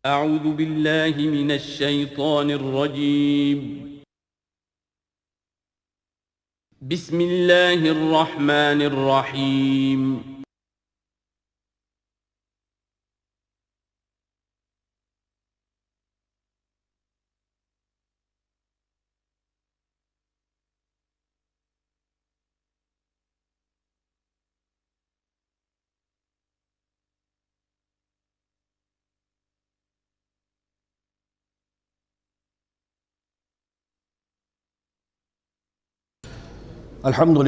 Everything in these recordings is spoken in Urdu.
اعوذ باللہ من الشیطان الرجیم بسم اللہ الرحمن الرحیم الحمد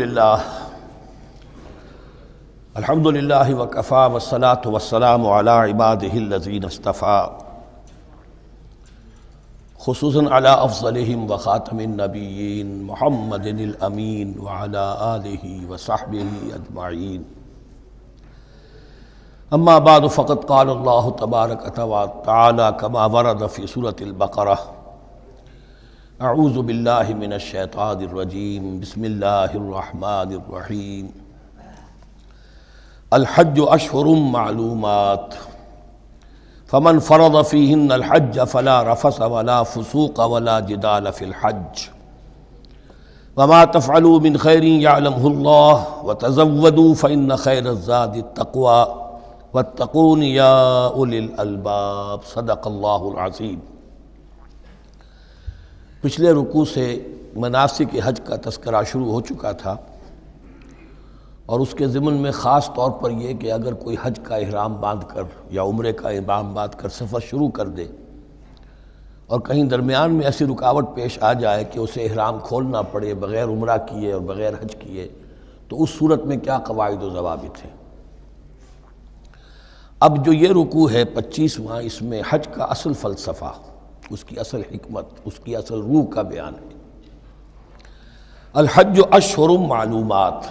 للہ وکفا والصلاة والسلام علی عباده الذین اصطفى خصوصاً علی افضلہم وخاتم النبیین محمد الامین وعلی آلہ وصحبہ اجمعین اما بعد فقد قال اللہ تبارک وتعالی کما ورد فی سورة البقرہ اعوذ باللہ من الشیطان الرجیم بسم اللہ الرحمن الرحیم الحج اشہر معلومات فمن فرض فیہن الحج فلا رفث ولا فسوق ولا جدال فی الحج وما تفعلوا من خیر یعلمہ اللہ وتزودوا فإن خیر الزاد التقوی واتقون یا اولی الالباب صدق اللہ العظیم۔ پچھلے رکوع سے مناسک حج کا تذکرہ شروع ہو چکا تھا، اور اس کے ضمن میں خاص طور پر یہ کہ اگر کوئی حج کا احرام باندھ کر یا عمرے کا احرام باندھ کر سفر شروع کر دے اور کہیں درمیان میں ایسی رکاوٹ پیش آ جائے کہ اسے احرام کھولنا پڑے بغیر عمرہ کیے اور بغیر حج کیے، تو اس صورت میں کیا قواعد و ضوابط ہیں۔ اب جو یہ رکوع ہے 25واں، اس میں حج کا اصل فلسفہ، اس کی اصل حکمت، اس کی اصل روح کا بیان ہے۔ الحج اشہر معلومات،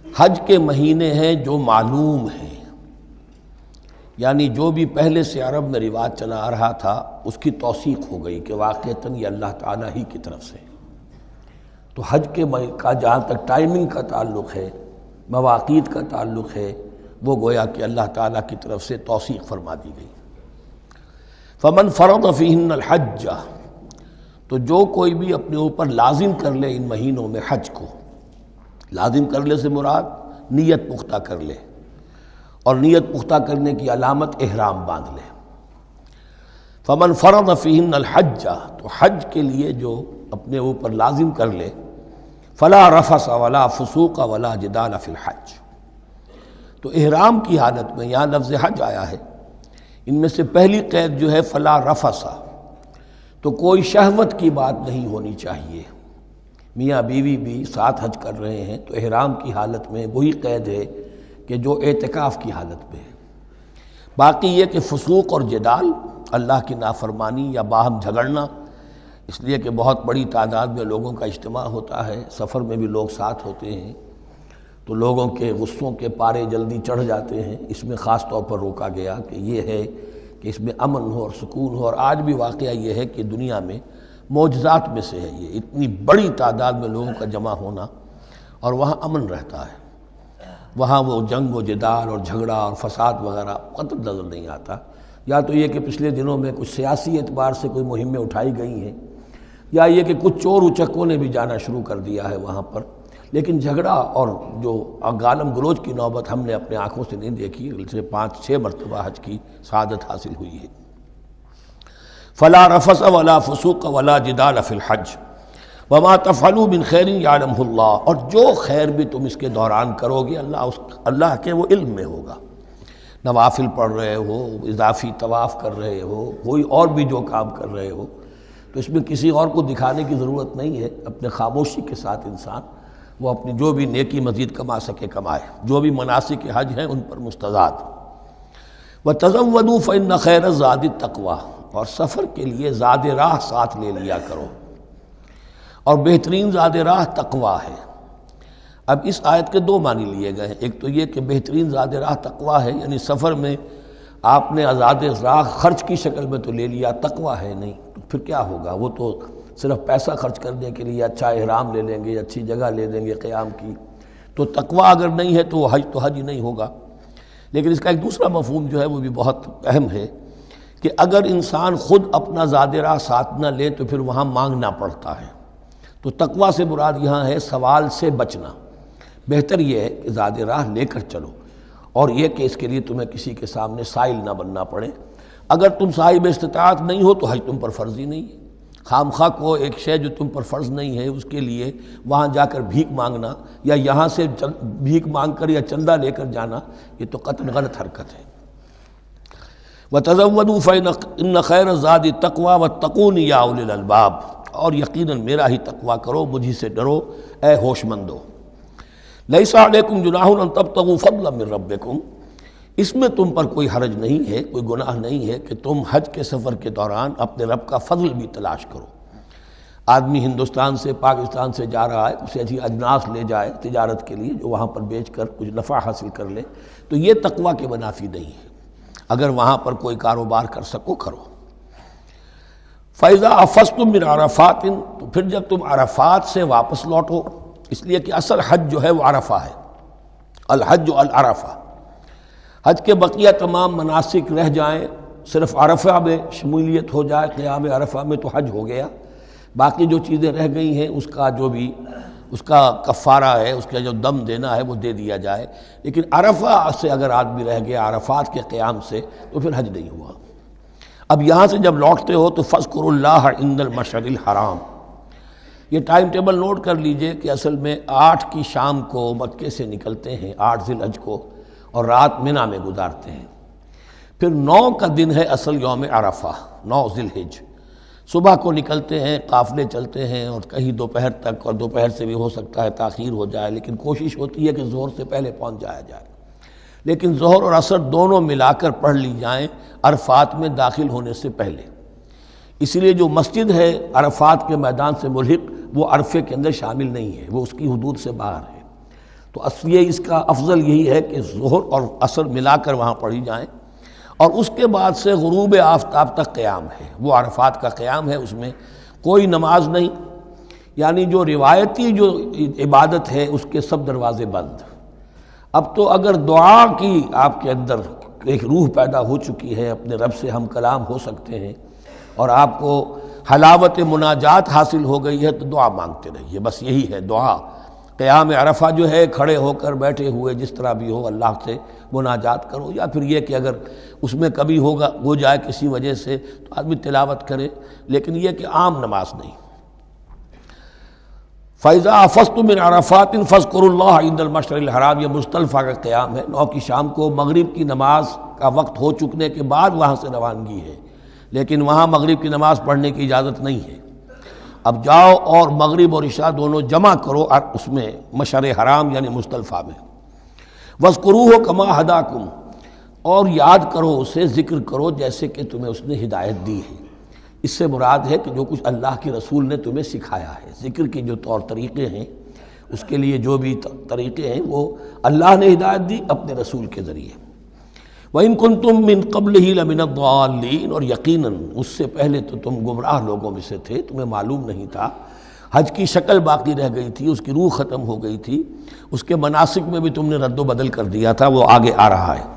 حج کے مہینے ہیں جو معلوم ہیں، یعنی جو بھی پہلے سے عرب میں رواج چلا آ رہا تھا اس کی توثیق ہو گئی کہ واقعتاً یہ اللہ تعالیٰ ہی کی طرف سے۔ تو حج کے کا جہاں تک ٹائمنگ کا تعلق ہے، مواقیت کا تعلق ہے، وہ گویا کہ اللہ تعالیٰ کی طرف سے توثیق فرما دی گئی۔ فمن فرض فیہن الحج، تو جو کوئی بھی اپنے اوپر لازم کر لے ان مہینوں میں حج کو، لازم کر لے سے مراد نیت پختہ کر لے، اور نیت پختہ کرنے کی علامت احرام باندھ لے۔ فمن فرض فیہن الحج، تو حج کے لیے جو اپنے اوپر لازم کر لے، فلا رفث ولا فسوق ولا جدال فی الحج، تو احرام کی حالت میں یہاں لفظ حج آیا ہے، ان میں سے پہلی قید جو ہے فلا رفث، تو کوئی شہوت کی بات نہیں ہونی چاہیے۔ میاں بیوی بھی ساتھ حج کر رہے ہیں تو احرام کی حالت میں وہی قید ہے کہ جو اعتکاف کی حالت میں ہے۔ باقی یہ کہ فسوق اور جدال، اللہ کی نافرمانی یا باہم جھگڑنا، اس لیے کہ بہت بڑی تعداد میں لوگوں کا اجتماع ہوتا ہے، سفر میں بھی لوگ ساتھ ہوتے ہیں، تو لوگوں کے غصوں کے پارے جلدی چڑھ جاتے ہیں، اس میں خاص طور پر روکا گیا کہ یہ ہے کہ اس میں امن ہو اور سکون ہو۔ اور آج بھی واقعہ یہ ہے کہ دنیا میں معجزات میں سے ہے یہ، اتنی بڑی تعداد میں لوگوں کا جمع ہونا، اور وہاں امن رہتا ہے، وہاں وہ جنگ و جدال اور جھگڑا اور فساد وغیرہ قطع نظر نہیں آتا۔ یا تو یہ کہ پچھلے دنوں میں کچھ سیاسی اعتبار سے کوئی مہمیں اٹھائی گئی ہیں، یا یہ کہ کچھ چور اچکوں نے بھی جانا شروع کر دیا ہے وہاں پر، لیکن جھگڑا اور جو گالم گلوچ کی نوبت ہم نے اپنے آنکھوں سے نہیں دیکھی، سے 5-6 مرتبہ حج کی سعادت حاصل ہوئی ہے۔ فلا رفث ولا فسوق ولا جدال فی الحج وما تفعلوا من خیر یعلمہ اللہ، اور جو خیر بھی تم اس کے دوران کرو گے اللہ کے وہ علم میں ہوگا۔ نوافل پڑھ رہے ہو، اضافی طواف کر رہے ہو، کوئی اور بھی جو کام کر رہے ہو، تو اس میں کسی اور کو دکھانے کی ضرورت نہیں ہے، اپنے خاموشی کے ساتھ انسان وہ اپنی جو بھی نیکی مزید کما سکے کمائے، جو بھی مناسک حج ہیں ان پر مستزاد۔ وَتَزَوَّدُوا فَإِنَّ خَيْرَ الزَّادِ التَّقْوَىٰ، اور سفر کے لیے زاد راہ ساتھ لے لیا کرو، اور بہترین زاد راہ تقویٰ ہے۔ اب اس آیت کے 2 معنی لیے گئے ہیں، ایک تو یہ کہ بہترین زاد راہ تقویٰ ہے، یعنی سفر میں آپ نے زاد راہ خرچ کی شکل میں تو لے لیا، تقویٰ ہے نہیں، تو پھر کیا ہوگا؟ وہ تو صرف پیسہ خرچ کرنے کے لیے اچھا احرام لے لیں گے، اچھی جگہ لے لیں گے قیام کی، تو تقویٰ اگر نہیں ہے تو وہ حج تو حج ہی نہیں ہوگا۔ لیکن اس کا ایک دوسرا مفہوم جو ہے وہ بھی بہت اہم ہے کہ اگر انسان خود اپنا زاد راہ ساتھ نہ لے تو پھر وہاں مانگنا پڑتا ہے۔ تو تقویٰ سے مراد یہاں ہے سوال سے بچنا۔ بہتر یہ ہے کہ زاد راہ لے کر چلو، اور یہ کہ اس کے لیے تمہیں کسی کے سامنے سائل نہ بننا پڑے۔ اگر تم صاحب استطاعت نہیں ہو تو حج تم پر فرض ہی نہیں ہے۔ خام خواہ کو ایک شے جو تم پر فرض نہیں ہے اس کے لیے وہاں جا کر بھیک مانگنا، یا یہاں سے بھیک مانگ کر یا چندہ لے کر جانا، یہ تو قطعاً غلط حرکت ہے۔ وَتَزَوَّدُوا فَإِنَّ خَيْرَ الزَّادِ التَّقْوَىٰ وَاتَّقُونِ يَا أُولِي الْأَلْبَابِ، اور یقیناً میرا ہی تقویٰ کرو، مجھی سے ڈرو اے ہوش مندو۔ لَيْسَ عَلَيْكُمْ جُنَاحٌ أَن تَبْتَغُوا فَضْلًا مِّن رَّبِّكُمْ، اس میں تم پر کوئی حرج نہیں ہے، کوئی گناہ نہیں ہے کہ تم حج کے سفر کے دوران اپنے رب کا فضل بھی تلاش کرو۔ آدمی ہندوستان سے پاکستان سے جا رہا ہے، اسے ایسی اجناس لے جائے تجارت کے لیے جو وہاں پر بیچ کر کچھ نفع حاصل کر لے، تو یہ تقویٰ کے منافی نہیں ہے۔ اگر وہاں پر کوئی کاروبار کر سکو کرو۔ فَإِذَا أَفَضْتُم مِّنْ عَرَفَاتٍ، تو پھر جب تم عرفات سے واپس لوٹو، اس لیے کہ اصل حج جو ہے وہ عرفہ ہے، الحج العرفہ۔ حج کے بقیہ تمام مناسک رہ جائیں، صرف عرفہ میں شمولیت ہو جائے، قیام عرفہ میں تو حج ہو گیا۔ باقی جو چیزیں رہ گئی ہیں اس کا جو بھی اس کا کفارہ ہے، اس کا جو دم دینا ہے وہ دے دیا جائے، لیکن عرفہ سے اگر آدمی رہ گیا عرفات کے قیام سے تو پھر حج نہیں ہوا۔ اب یہاں سے جب لوٹتے ہو تو فاذکروا اللہ عند المشعر الحرام، یہ ٹائم ٹیبل نوٹ کر لیجئے کہ اصل میں 8 کی شام کو مکے سے نکلتے ہیں 8 ذی الحج کو، اور رات منی میں گزارتے ہیں۔ پھر 9 کا دن ہے اصل یوم عرفہ، 9 ذی الحج۔ صبح کو نکلتے ہیں، قافلے چلتے ہیں، اور کہیں دوپہر تک، اور دوپہر سے بھی ہو سکتا ہے تاخیر ہو جائے، لیکن کوشش ہوتی ہے کہ ظہر سے پہلے پہنچ جایا جائے، لیکن ظہر اور عصر دونوں ملا کر پڑھ لی جائیں عرفات میں داخل ہونے سے پہلے۔ اسی لیے جو مسجد ہے عرفات کے میدان سے ملحق وہ عرفے کے اندر شامل نہیں ہے، وہ اس کی حدود سے باہر ہے۔ تو اصلیے اس کا افضل یہی ہے کہ ظہر اور عصر ملا کر وہاں پڑھی جائیں، اور اس کے بعد سے غروب آفتاب تک قیام ہے، وہ عرفات کا قیام ہے، اس میں کوئی نماز نہیں، یعنی جو روایتی جو عبادت ہے اس کے سب دروازے بند۔ اب تو اگر دعا کی آپ کے اندر ایک روح پیدا ہو چکی ہے، اپنے رب سے ہم کلام ہو سکتے ہیں، اور آپ کو حلاوت مناجات حاصل ہو گئی ہے، تو دعا مانگتے رہیے، بس یہی ہے دعا۔ قیام عرفہ جو ہے کھڑے ہو کر بیٹھے ہوئے جس طرح بھی ہو اللہ سے مناجات کرو، یا پھر یہ کہ اگر اس میں کبھی ہو جائے کسی وجہ سے تو آدمی تلاوت کرے، لیکن یہ کہ عام نماز نہیں۔ فَإِذَا أَفَضْتُم مِّنْ عَرَفَاتٍ فاذكروا اللَّهَ عِندَ الْمَشْعَرِ الْحَرَامِ، یہ مزدلفہ کا قیام ہے، 9 کی شام کو مغرب کی نماز کا وقت ہو چکنے کے بعد وہاں سے روانگی ہے، لیکن وہاں مغرب کی نماز پڑھنے کی اجازت نہیں ہے۔ اب جاؤ اور مغرب اور عشاء دونوں جمع کرو اس میں مشعر حرام یعنی مزدلفہ میں۔ وَاذْكُرُوهُ كَمَا هَدَاكُمْ، اور یاد کرو اسے، ذکر کرو جیسے کہ تمہیں اس نے ہدایت دی ہے۔ اس سے مراد ہے کہ جو کچھ اللہ کے رسول نے تمہیں سکھایا ہے، ذکر کے جو طور طریقے ہیں، اس کے لیے جو بھی طریقے ہیں وہ اللہ نے ہدایت دی اپنے رسول کے ذریعے۔ وَإِن كُنتُم مِّن قَبْلِهِ لَمِنَ الضَّالِّينَ، اور یقیناً اس سے پہلے تو تم گمراہ لوگوں میں سے تھے، تمہیں معلوم نہیں تھا، حج کی شکل باقی رہ گئی تھی، اس کی روح ختم ہو گئی تھی، اس کے مناسک میں بھی تم نے رد و بدل کر دیا تھا، وہ آگے آ رہا ہے۔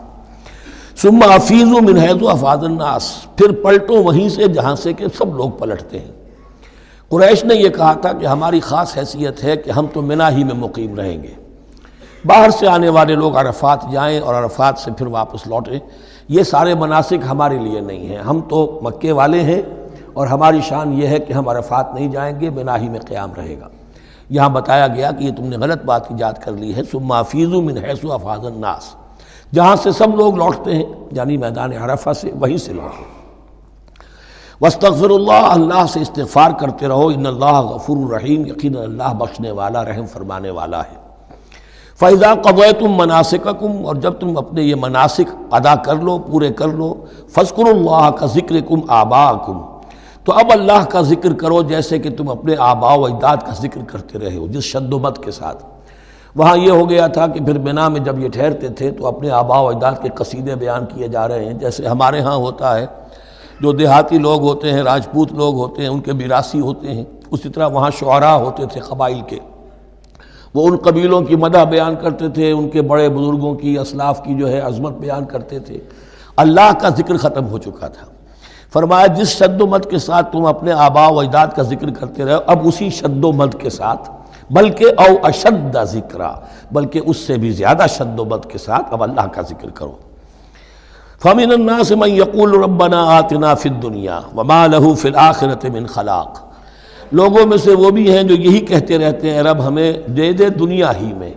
ثُمَّ أَفِيضُوا مِنْ حَيْثُ أَفَاضَ النَّاسُ، پھر پلٹو وہیں سے جہاں سے کہ سب لوگ پلٹتے ہیں۔ قریش نے یہ کہا تھا کہ ہماری خاص حیثیت ہے کہ ہم تو منی ہی میں مقیم رہیں گے، باہر سے آنے والے لوگ عرفات جائیں اور عرفات سے پھر واپس لوٹیں، یہ سارے مناسک ہمارے لیے نہیں ہیں، ہم تو مکے والے ہیں، اور ہماری شان یہ ہے کہ ہم عرفات نہیں جائیں گے، منی ہی میں قیام رہے گا۔ یہاں بتایا گیا کہ یہ تم نے غلط بات ایجاد کر لی ہے۔ ثم افیضوا من حیث افاض الناس، جہاں سے سب لوگ لوٹتے ہیں یعنی میدان عرفہ سے، وہیں سے لوٹیں۔ واستغفروا اللہ، اللہ سے استغفار کرتے رہو، ان اللہ غفور رحیم، یقینا اللہ بخشنے والا رحم فرمانے والا ہے۔ فَإِذَا قَضَيْتُم مَّنَاسِكَكُمْ، اور جب تم اپنے یہ مناسک ادا کر لو، پورے کر لو، فاذكروا اللہ كذكركم آباءكم، تو اب اللہ کا ذکر کرو جیسے کہ تم اپنے آباء و اجداد کا ذکر کرتے رہے ہو، جس شد و بد کے ساتھ۔ وہاں یہ ہو گیا تھا کہ پھر منی میں جب یہ ٹھہرتے تھے تو اپنے آباء و اجداد کے قصیدے بیان کیے جا رہے ہیں، جیسے ہمارے ہاں ہوتا ہے، جو دیہاتی لوگ ہوتے ہیں، راجپوت لوگ ہوتے ہیں، ان کے میراثی ہوتے ہیں، اسی طرح وہاں شعراء ہوتے تھے قبائل کے، وہ ان قبیلوں کی مدح بیان کرتے تھے، ان کے بڑے بزرگوں کی، اسلاف کی جو ہے عظمت بیان کرتے تھے۔ اللہ کا ذکر ختم ہو چکا تھا، فرمایا جس شد و مد کے ساتھ تم اپنے آباء و اجداد کا ذکر کرتے رہے اب اسی شد و مد کے ساتھ، بلکہ او اشد ذکرا، بلکہ اس سے بھی زیادہ شد و مد کے ساتھ اب اللہ کا ذکر کرو۔ فَمِنَ النَّاسِ مَن يَقُولُ رَبَّنَا آتِنَا فِي الدُّنْيَا وَمَا لَهُ فِي الْآخِرَةِ مِنْ خَلَاقٍ، لوگوں میں سے وہ بھی ہیں جو یہی کہتے رہتے ہیں رب ہمیں دے دے دنیا ہی میں،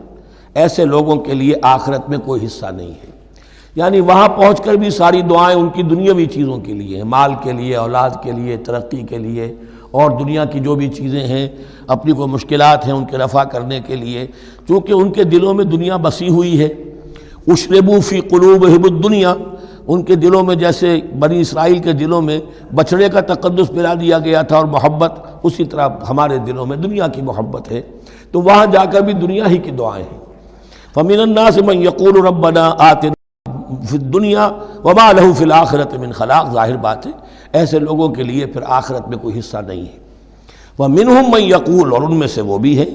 ایسے لوگوں کے لیے آخرت میں کوئی حصہ نہیں ہے۔ یعنی وہاں پہنچ کر بھی ساری دعائیں ان کی دنیاوی چیزوں کے لیے ہیں، مال کے لیے، اولاد کے لیے، ترقی کے لیے، اور دنیا کی جو بھی چیزیں ہیں، اپنی کوئی مشکلات ہیں ان کے رفع کرنے کے لیے، چونکہ ان کے دلوں میں دنیا بسی ہوئی ہے۔ اشربوا فی قلوبہم الدنیا، ان کے دلوں میں جیسے بنی اسرائیل کے دلوں میں بچڑے کا تقدس پلا دیا گیا تھا اور محبت، اسی طرح ہمارے دلوں میں دنیا کی محبت ہے، تو وہاں جا کر بھی دنیا ہی کی دعائیں ہیں۔ فَمِنَ النَّاسِ مَن يَقُولُ رَبَّنَا آتِنَا فِي الدُّنْيَا وَمَا لَهُ فِي الْآخِرَةِ مِنْ خَلَاقٍ، ظاہر بات ہے ایسے لوگوں کے لیے پھر آخرت میں کوئی حصہ نہیں ہے۔ وَمِنْهُم مَن يَقُولُ، اور ان میں سے وہ بھی ہیں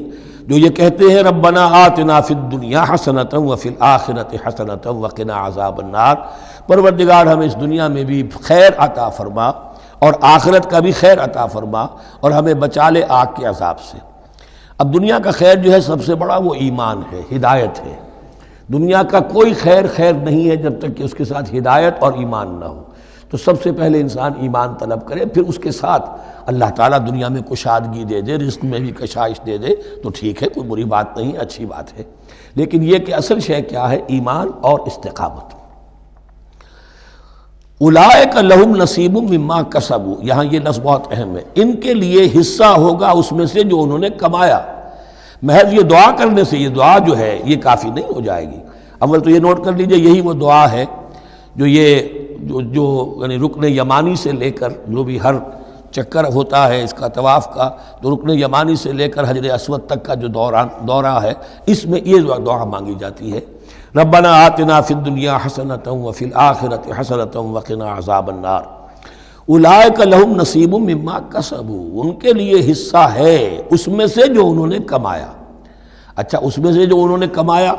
جو یہ کہتے ہیں ربنا آتنا فی الدنیا حسنۃ وفی الآخرۃ حسنۃ وقنا عذاب النار، پروردگار ہمیں اس دنیا میں بھی خیر عطا فرما اور آخرت کا بھی خیر عطا فرما اور ہمیں بچا لے آگ کے عذاب سے۔ اب دنیا کا خیر جو ہے سب سے بڑا وہ ایمان ہے، ہدایت ہے۔ دنیا کا کوئی خیر نہیں ہے جب تک کہ اس کے ساتھ ہدایت اور ایمان نہ ہو۔ تو سب سے پہلے انسان ایمان طلب کرے، پھر اس کے ساتھ اللہ تعالیٰ دنیا میں کشادگی دے دے، رزق میں بھی کشائش دے دے تو ٹھیک ہے، کوئی بری بات نہیں، اچھی بات ہے۔ لیکن یہ کہ اصل شے کیا ہے؟ ایمان اور استقامت۔ اولئک لہم نصیب مما کسبوا، یہاں یہ لفظ بہت اہم ہے، ان کے لیے حصہ ہوگا اس میں سے جو انہوں نے کمایا۔ محض یہ دعا کرنے سے، یہ دعا جو ہے یہ کافی نہیں ہو جائے گی۔ اول تو یہ نوٹ کر لیجئے، یہی وہ دعا ہے جو یعنی رکن یمانی سے لے کر جو بھی ہر چکر ہوتا ہے اس کا طواف کا، تو رکن یمانی سے لے کر حجر اسود تک کا جو دورہ ہے، اس میں یہ دعا مانگی جاتی ہے، ربنا آتنا فی الدنیا حسنۃ وفی الآخرۃ حسنۃ وقنا عذاب النار۔ اولئک لہم نصیب مما کسبوا، ان کے لیے حصہ ہے اس میں سے جو انہوں نے کمایا۔ اچھا، اس میں سے جو انہوں نے کمایا،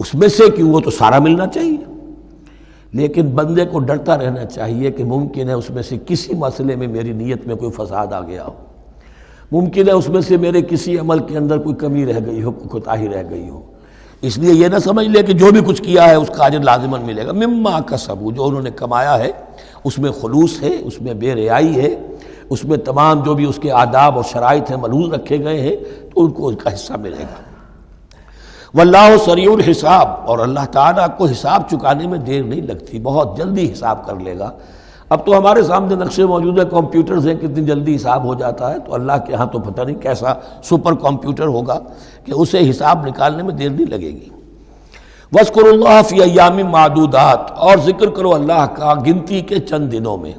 اس میں سے کیوں؟ وہ تو سارا ملنا چاہیے، لیکن بندے کو ڈرتا رہنا چاہیے کہ ممکن ہے اس میں سے کسی مسئلے میں میری نیت میں کوئی فساد آ گیا ہو، ممکن ہے اس میں سے میرے کسی عمل کے اندر کوئی کمی رہ گئی ہو، کوئی کوتاہی رہ گئی ہو۔ اس لیے یہ نہ سمجھ لے کہ جو بھی کچھ کیا ہے اس کا اجر لازماً ملے گا۔ مما کسبوا، جو انہوں نے کمایا ہے اس میں خلوص ہے، اس میں بے ریائی ہے، اس میں تمام جو بھی اس کے آداب اور شرائط ہیں ملحوظ رکھے گئے ہیں، تو ان کو اس کا حصہ ملے گا۔ واللہ سریع الحساب، اور اللہ تعالیٰ کو حساب چکانے میں دیر نہیں لگتی، بہت جلدی حساب کر لے گا۔ اب تو ہمارے سامنے نقشے موجود ہے، کمپیوٹرز ہیں، کتنی جلدی حساب ہو جاتا ہے، تو اللہ کے ہاں تو پتہ نہیں کیسا سپر کمپیوٹر ہوگا کہ اسے حساب نکالنے میں دیر نہیں لگے گی۔ وَاذْكُرُوا اللَّهَ فِي أَيَّامٍ مَّعْدُودَاتٍ، اور ذکر کرو اللہ کا گنتی کے چند دنوں میں۔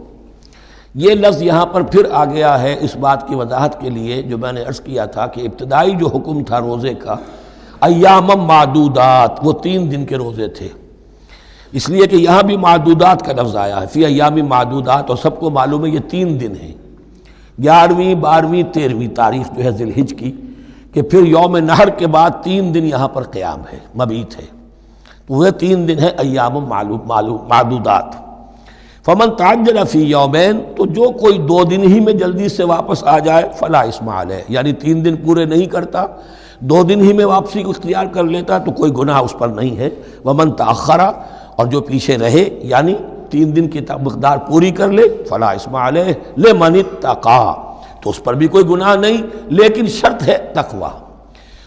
یہ لفظ یہاں پر پھر آ گیا ہے اس بات کی وضاحت کے لیے جو میں نے عرض کیا تھا کہ ابتدائی جو حکم تھا روزے کا، ایام معدودات، وہ 3 دن کے روزے تھے، اس لیے کہ یہاں بھی معدودات کا لفظ آیا ہے، فی ایام معدودات، اور سب کو معلوم ہے یہ 3 دن ہیں، 11ویں 12ویں 13ویں تاریخ جو ہے ذی الحج کی، کہ پھر یوم نحر کے بعد 3 دن یہاں پر قیام ہے، مبیت ہے، تو وہ 3 دن ہے ایام معدودات۔ فمن تعجل فی یومین، تو جو کوئی 2 دن ہی میں جلدی سے واپس آ جائے، فلا اثم علیہ، یعنی 3 دن پورے نہیں کرتا، 2 دن ہی میں واپسی کو اختیار کر لیتا تو کوئی گناہ اس پر نہیں ہے۔ ومن تأخر، اور جو پیچھے رہے یعنی 3 دن کی مقدار پوری کر لے، فلا اثم علیہ لمن اتقی، تو اس پر بھی کوئی گناہ نہیں، لیکن شرط ہے تقوی۔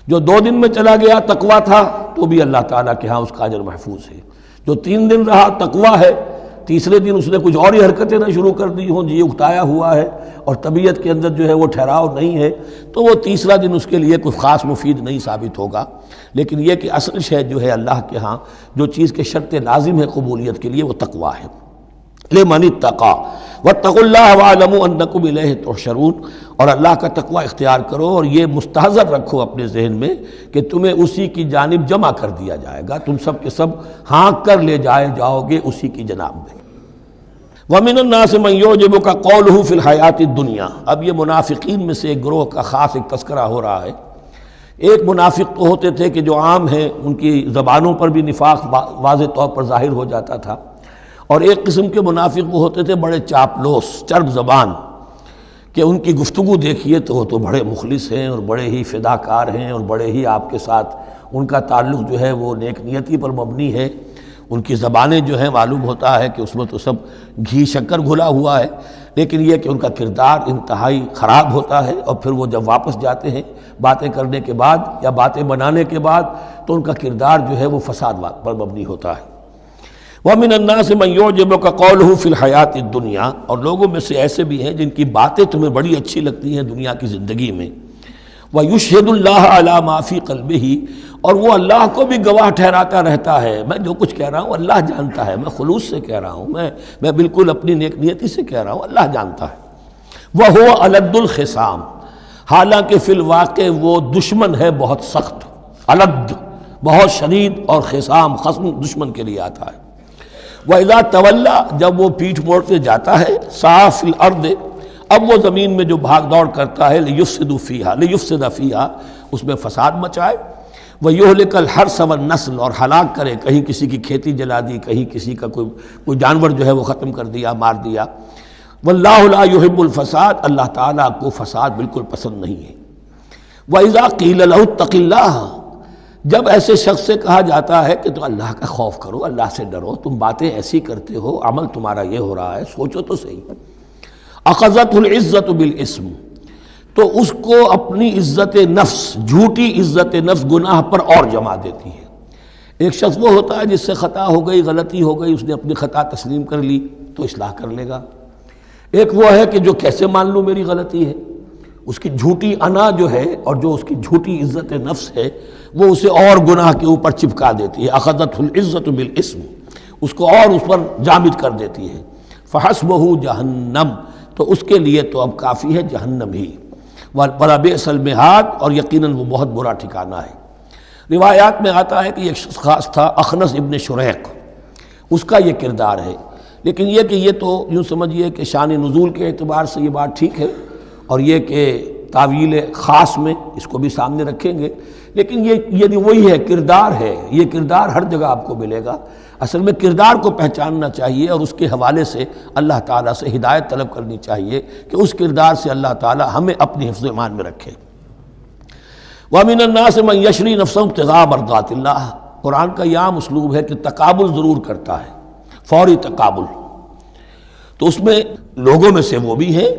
جو 2 دن میں چلا گیا تقوی تھا تو بھی اللہ تعالیٰ کے ہاں اس کا اجر محفوظ ہے، جو 3 دن رہا تقوی ہے، تیسرے دن اس نے کچھ اور ہی حرکتیں نہ شروع کر دی ہوں، جی اکتایا ہوا ہے اور طبیعت کے اندر جو ہے وہ ٹھہراؤ نہیں ہے، تو وہ تیسرا دن اس کے لیے کچھ خاص مفید نہیں ثابت ہوگا۔ لیکن یہ کہ اصل شے جو ہے اللہ کے ہاں جو چیز کے شرط لازم ہے قبولیت کے لیے وہ تقوی ہے۔ لمن اتقی واتقوا اللہ واعلموا انکم الیہ تحشرون، اور اللہ کا تقوی اختیار کرو اور یہ مستحضر رکھو اپنے ذہن میں کہ تمہیں اسی کی جانب جمع کر دیا جائے گا، تم سب کے سب ہانک کر لے جاؤ گے اسی کی جناب میں۔ وَمِنَ النَّاسِ مَن يُعْجِبُكَ قَوْلُهُ فِي الْحَيَاةِ الدُّنْيَا، اب یہ منافقین میں سے ایک گروہ کا خاص ایک تذکرہ ہو رہا ہے۔ ایک منافق تو ہوتے تھے کہ جو عام ہیں، ان کی زبانوں پر بھی نفاق واضح طور پر ظاہر ہو جاتا تھا، اور ایک قسم کے منافق وہ ہوتے تھے بڑے چاپلوس، چرب زبان، کہ ان کی گفتگو دیکھیے تو وہ تو بڑے مخلص ہیں اور بڑے ہی فداکار ہیں اور بڑے ہی آپ کے ساتھ ان کا تعلق جو ہے وہ نیک نیتی پر مبنی ہے، ان کی زبانیں جو ہیں معلوم ہوتا ہے کہ اس میں تو سب گھی شکر گھلا ہوا ہے، لیکن یہ کہ ان کا کردار انتہائی خراب ہوتا ہے، اور پھر وہ جب واپس جاتے ہیں باتیں کرنے کے بعد یا باتیں بنانے کے بعد تو ان کا کردار جو ہے وہ فساد پر مبنی ہوتا ہے۔ وَمِنَ النَّاسِ مَن يُعْجِبُكَ قَوْلُهُ فِي الْحَيَاةِ الدُّنْيَا، اور لوگوں میں سے ایسے بھی ہیں جن کی باتیں تمہیں بڑی اچھی لگتی ہیں دنیا کی زندگی میں، وَيُشْهِدُ اللَّهَ عَلَى مَا فِي قَلْبِهِ، اور وہ اللہ کو بھی گواہ ٹھہراتا رہتا ہے، میں جو کچھ کہہ رہا ہوں اللہ جانتا ہے، میں خلوص سے کہہ رہا ہوں، میں بالکل اپنی نیک نیتی سے کہہ رہا ہوں، اللہ جانتا ہے۔ وَهُوَ أَلَدُّ الْخِصَامِ، حالانکہ فی الواقع وہ دشمن ہے بہت سخت، الد بہت شدید، اور خصام خصم دشمن کے لیے آتا ہے۔ وَإِذَا تَوَلَّى، جب وہ پیٹھ موڑتے جاتا ہے، سعى فِي الْأَرْضِ، اب وہ زمین میں جو بھاگ دوڑ کرتا ہے، لِيُفْسِدَ فِيهَا، اس میں فساد مچائے، وَيُهْلِكَ الْحَرْثَ وَالنَّسْلَ، اور ہلاک کرے، کہیں کسی کی کھیتی جلا دی، کہیں کسی کا کوئی جانور جو ہے وہ ختم کر دیا، مار دیا۔ وَاللَّهُ لَا يُحِبُّ الْفَسَادَ، اللہ تعالیٰ کو فساد بالکل پسند نہیں ہے۔ وَإِذَا قِيلَ لَهُ اتَّقِ اللَّهَ، جب ایسے شخص سے کہا جاتا ہے کہ تو اللہ کا خوف کرو، اللہ سے ڈرو، تم باتیں ایسی کرتے ہو، عمل تمہارا یہ ہو رہا ہے، سوچو تو صحیح۔ أَخَذَتْهُ الْعِزَّةُ بِالْإِثْمِ، تو اس کو اپنی عزت نفس، جھوٹی عزت نفس گناہ پر اور جما دیتی ہے۔ ایک شخص وہ ہوتا ہے جس سے خطا ہو گئی، غلطی ہو گئی، اس نے اپنی خطا تسلیم کر لی تو اصلاح کر لے گا۔ ایک وہ ہے کہ جو کیسے مان لوں میری غلطی ہے، اس کی جھوٹی انا جو ہے اور جو اس کی جھوٹی عزت نفس ہے وہ اسے اور گناہ کے اوپر چپکا دیتی ہے۔ اخذتہ العزت بالاسم، اس کو اور اس پر جامد کر دیتی ہے۔ فحسبہ جہنم، تو اس کے لیے تو اب کافی ہے جہنم ہی۔ وَلَبِئْسَ الْمِہَادُ، اور یقیناً وہ بہت برا ٹھکانہ ہے۔ روایات میں آتا ہے کہ ایک شخص خاص تھا، اخنس ابن شریق، اس کا یہ کردار ہے، لیکن یہ کہ یہ تو یوں سمجھیے کہ شان نزول کے اعتبار سے یہ بات ٹھیک ہے، اور یہ کہ تعویل خاص میں اس کو بھی سامنے رکھیں گے، لیکن یہ وہی ہے، کردار ہے، یہ کردار ہر جگہ آپ کو ملے گا۔ اصل میں کردار کو پہچاننا چاہیے اور اس کے حوالے سے اللہ تعالیٰ سے ہدایت طلب کرنی چاہیے کہ اس کردار سے اللہ تعالیٰ ہمیں اپنی حفظ ایمان میں رکھے۔ وَمِنَ النَّاسِ مَن يَشْرِي نَفْسَهُ ابْتِغَاءَ مَرْضَاتِ اللَّهِ، قرآن کا یہ عام اسلوب ہے کہ تقابل ضرور کرتا ہے، فوری تقابل۔ تو اس میں لوگوں میں سے وہ بھی ہیں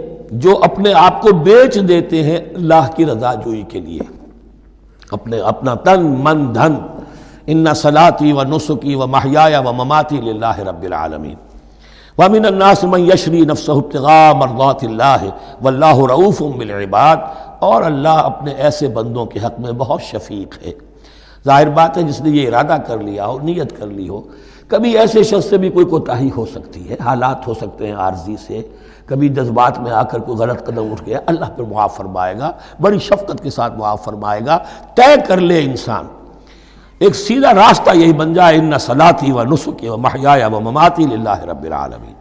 جو اپنے آپ کو بیچ دیتے ہیں اللہ کی رضا جوئی کے لیے، اپنا تن من دھن، ان صلاتی و نسکی و محیایا و مماتی للہ رب العالمین۔ ومن الناس من یشری نفسہ ابتغاء مرضات اللہ واللہ رؤوف بالعباد، اور اللہ اپنے ایسے بندوں کے حق میں بہت شفیق ہے۔ ظاہر بات ہے جس نے یہ ارادہ کر لیا ہو، نیت کر لی ہو، کبھی ایسے شخص سے بھی کوئی کوتاہی ہو سکتی ہے، حالات ہو سکتے ہیں عارضی سے، کبھی جذبات میں آ کر کوئی غلط قدم اٹھ گیا، اللہ پھر معاف فرمائے گا، بڑی شفقت کے ساتھ معاف فرمائے گا۔ طے کر لے انسان، ایک سیدھا راستہ یہی بن جائے، ان صلاتی و نسکی و محیایا و مماتی للہ رب العالمین۔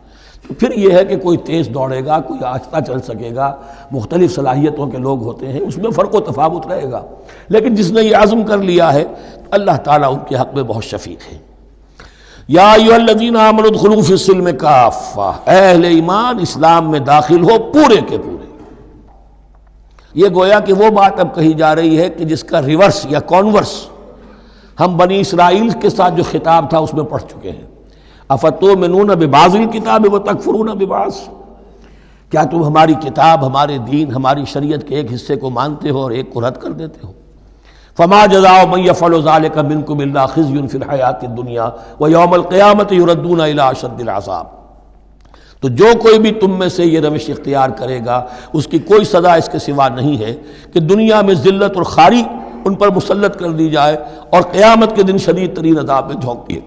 تو پھر یہ ہے کہ کوئی تیز دوڑے گا، کوئی آہستہ چل سکے گا، مختلف صلاحیتوں کے لوگ ہوتے ہیں، اس میں فرق و تفاوت رہے گا، لیکن جس نے یہ عزم کر لیا ہے اللہ تعالیٰ ان کے حق میں بہت شفیق ہے۔ یا ایھا الذین آمنوا ادخلوا فی السلم کافہ، اے اہل ایمان اسلام میں داخل ہو پورے کے پورے۔ یہ گویا کہ وہ بات اب کہی جا رہی ہے کہ جس کا ریورس یا کانورس ہم بنی اسرائیل کے ساتھ جو خطاب تھا اس میں پڑھ چکے ہیں۔ افتؤمنون ببعض الکتاب وتکفرون ببعض، کیا تم ہماری کتاب، ہمارے دین، ہماری شریعت کے ایک حصے کو مانتے ہو اور ایک کو رد کر دیتے ہو؟ فما جزاء من يفعل ذلك منكم الا خزي في الحیاۃ الدنیا ویوم القیامۃ يردون الى اشد العذاب، تو جو کوئی بھی تم میں سے یہ روش اختیار کرے گا اس کی کوئی سزا اس کے سوا نہیں ہے کہ دنیا میں ذلت اور خواری ان پر مسلط کر دی جائے اور قیامت کے دن شدید ترین عذاب میں جھونک دیے۔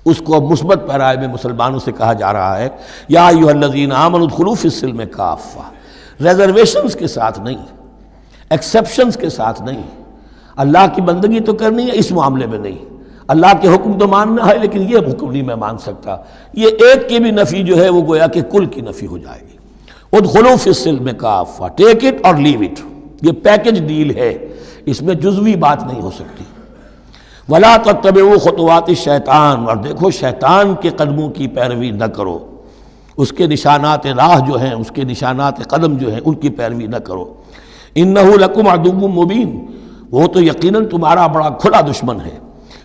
اس کو اب مثبت پیرائے میں مسلمانوں سے کہا جا رہا ہے، یا ایھا الذین آمنوا ادخلوا فی السلم کافہ، ریزرویشنز کے ساتھ نہیں، ایکسیپشنز کے ساتھ نہیں۔ اللہ کی بندگی تو کرنی ہے، اس معاملے میں نہیں، اللہ کے حکم تو ماننا ہے لیکن یہ حکم نہیں میں مان سکتا، یہ ایک کی بھی نفی جو ہے وہ گویا کہ کل کی نفی ہو جائے گی۔ ادخلوا فی السلم کافہ، ٹیک اٹ اور لیو اٹ، یہ پیکج ڈیل ہے، اس میں جزوی بات نہیں ہو سکتی۔ ولا تتبعوا خطوات الشیطان، اور دیکھو شیطان کے قدموں کی پیروی نہ کرو، اس کے نشانات راہ جو ہیں، اس کے نشانات قدم جو ہیں ان کی پیروی نہ کرو۔ انہ لکم عدو مبین، وہ تو یقیناً تمہارا بڑا کھلا دشمن ہے۔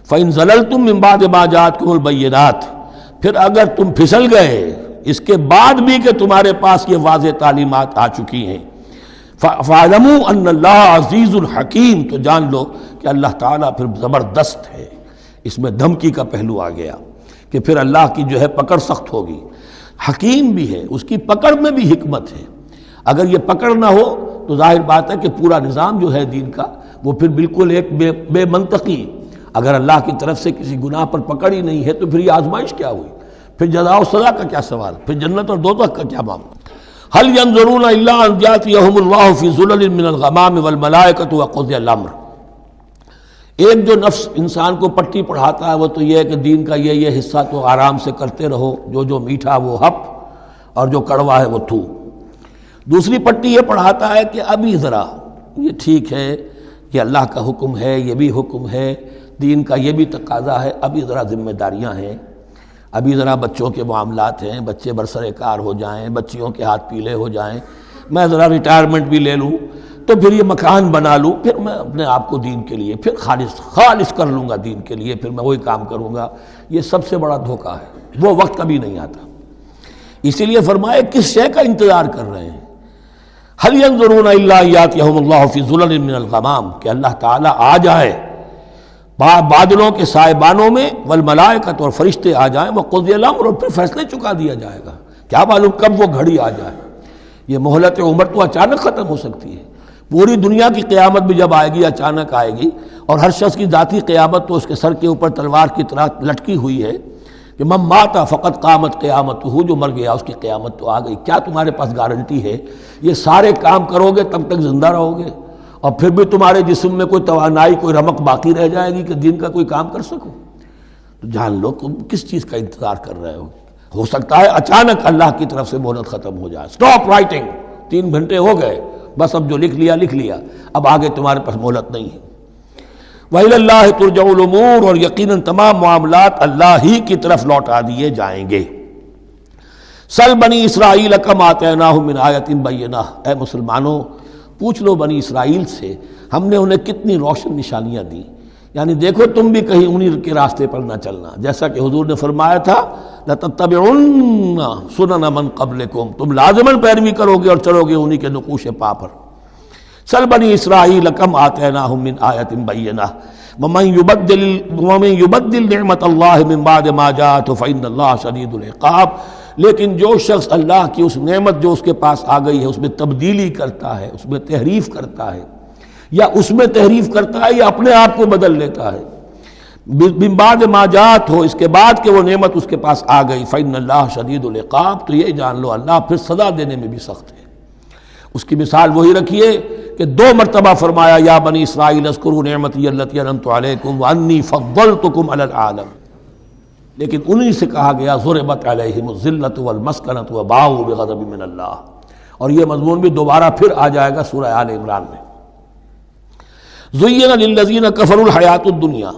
فإن زللتم من بعد ما جاءتكم البینات، پھر اگر تم پھسل گئے اس کے بعد بھی کہ تمہارے پاس یہ واضح تعلیمات آ چکی ہیں، فَاعْلَمُوا أَنَّ اللَّهَ عَزِيزٌ حَكِيمٌ، تو جان لو کہ اللہ تعالیٰ پھر زبردست ہے۔ اس میں دھمکی کا پہلو آ گیا کہ پھر اللہ کی جو ہے پکڑ سخت ہوگی، حکیم بھی ہے، اس کی پکڑ میں بھی حکمت ہے۔ اگر یہ پکڑ نہ ہو تو ظاہر بات ہے کہ پورا نظام جو ہے دین کا وہ پھر بالکل ایک بے منطقی، اگر اللہ کی طرف سے کسی گناہ پر پکڑ ہی نہیں ہے تو پھر یہ آزمائش کیا ہوئی، پھر جزا و سزا کا کیا سوال، پھر جنت اور دوزخ کا کیا معاملہ۔ هل ينظرون الا ان ياتيهم الله في ظلل من الغمام والملائكة وقضي الامر۔ ایک جو نفس انسان کو پٹی پڑھاتا ہے وہ تو یہ ہے کہ دین کا یہ حصہ تو آرام سے کرتے رہو، جو میٹھا وہ ہپ اور جو کڑوا ہے وہ تھو۔ دوسری پٹی یہ پڑھاتا ہے کہ ابھی ذرا یہ ٹھیک ہے، یہ اللہ کا حکم ہے، یہ بھی حکم ہے، دین کا یہ بھی تقاضا ہے، ابھی ذرا ذمہ داریاں ہیں، ابھی ذرا بچوں کے معاملات ہیں، بچے برسر کار ہو جائیں، بچیوں کے ہاتھ پیلے ہو جائیں، میں ذرا ریٹائرمنٹ بھی لے لوں، تو پھر یہ مکان بنا لوں، پھر میں اپنے آپ کو دین کے لیے پھر خالص کر لوں گا، دین کے لیے پھر میں وہی کام کروں گا۔ یہ سب سے بڑا دھوکہ ہے، وہ وقت کبھی نہیں آتا۔ اسی لیے فرمائے کس شے کا انتظار کر رہے ہیں؟ هل ينظرون الا ياتيهم الله في ظلل من الغمام، کہ اللہ تعالیٰ آ جائے بادلوں کے سائبانوں میں، والملائکۃ اور فرشتے آ جائیں، وقضی الامر اور پھر فیصلے چکا دیا جائے گا۔ کیا معلوم کب وہ گھڑی آ جائے، یہ مہلت عمر تو اچانک ختم ہو سکتی ہے۔ پوری دنیا کی قیامت بھی جب آئے گی اچانک آئے گی، اور ہر شخص کی ذاتی قیامت تو اس کے سر کے اوپر تلوار کی طرح لٹکی ہوئی ہے کہ من مات فقط قامت قیامتہ، جو مر گیا اس کی قیامت تو آ گئی۔ کیا تمہارے پاس گارنٹی ہے یہ سارے کام کرو گے تب تک زندہ رہو گے اور پھر بھی تمہارے جسم میں کوئی توانائی، کوئی رمق باقی رہ جائے گی کہ دین کا کوئی کام کر سکو؟ تو جان لو تم کس چیز کا انتظار کر رہے ہو سکتا ہے اچانک اللہ کی طرف سے مہلت ختم ہو جائے، سٹاپ رائٹنگ، 3 گھنٹے ہو گئے، بس اب جو لکھ لیا، اب آگے تمہارے پاس مہلت نہیں ہے۔ وَإِلَى اللَّهِ تُرْجَعُ الْأُمُورُ، اور یقیناً تمام معاملات اللہ ہی کی طرف لوٹا دیے جائیں گے۔ سل بنی اسرائیل کم آتیناہم من آیۃ بینہ، اے مسلمانوں پوچھ لو بنی اسرائیل سے ہم نے انہیں کتنی روشن نشانیاں دیں، یعنی دیکھو تم بھی کہیں انہی کے راستے پر نہ چلنا، جیسا کہ حضور نے فرمایا تھا لَتَتَّبِعُنَّ سُنَنَ مَن قَبْلِكُمْ، تم لازماً پیروی کرو گے اور چلو گے انہی کے نقوش پا پر۔ سل بنی اسرائیل کم آتیناہم من آیۃ بینہ ومن یبدل نعمت اللہ من بعد ما جاءتہ فإن اللہ شدید العقاب، لیکن جو شخص اللہ کی اس نعمت جو اس کے پاس آ گئی ہے اس میں تبدیلی کرتا ہے، اس میں تحریف کرتا ہے، یا اس میں تحریف کرتا ہے یا اپنے آپ کو بدل لیتا ہے، من بعد ما جاءت ہو، اس کے بعد کہ وہ نعمت اس کے پاس آ گئی، فإن اللہ شدید العقاب، تو یہ جان لو اللہ پھر سزا دینے میں بھی سخت ہے۔ اس کی مثال وہی رکھیے کہ 2 مرتبہ فرمایا یا بنی اسرائیل اذکروا نعمتی التی انعمت علیکم وانی فضلتکم علی العالم، لیکن انہی سے کہا گیا ضربت علیہم الذلۃ والمسکنۃ وباؤوا بغضب من اللہ، اور یہ مضمون بھی دوبارہ پھر آ جائے گا سورہ آل عمران میں۔ زین للذین کفروا الحیات الدنیا،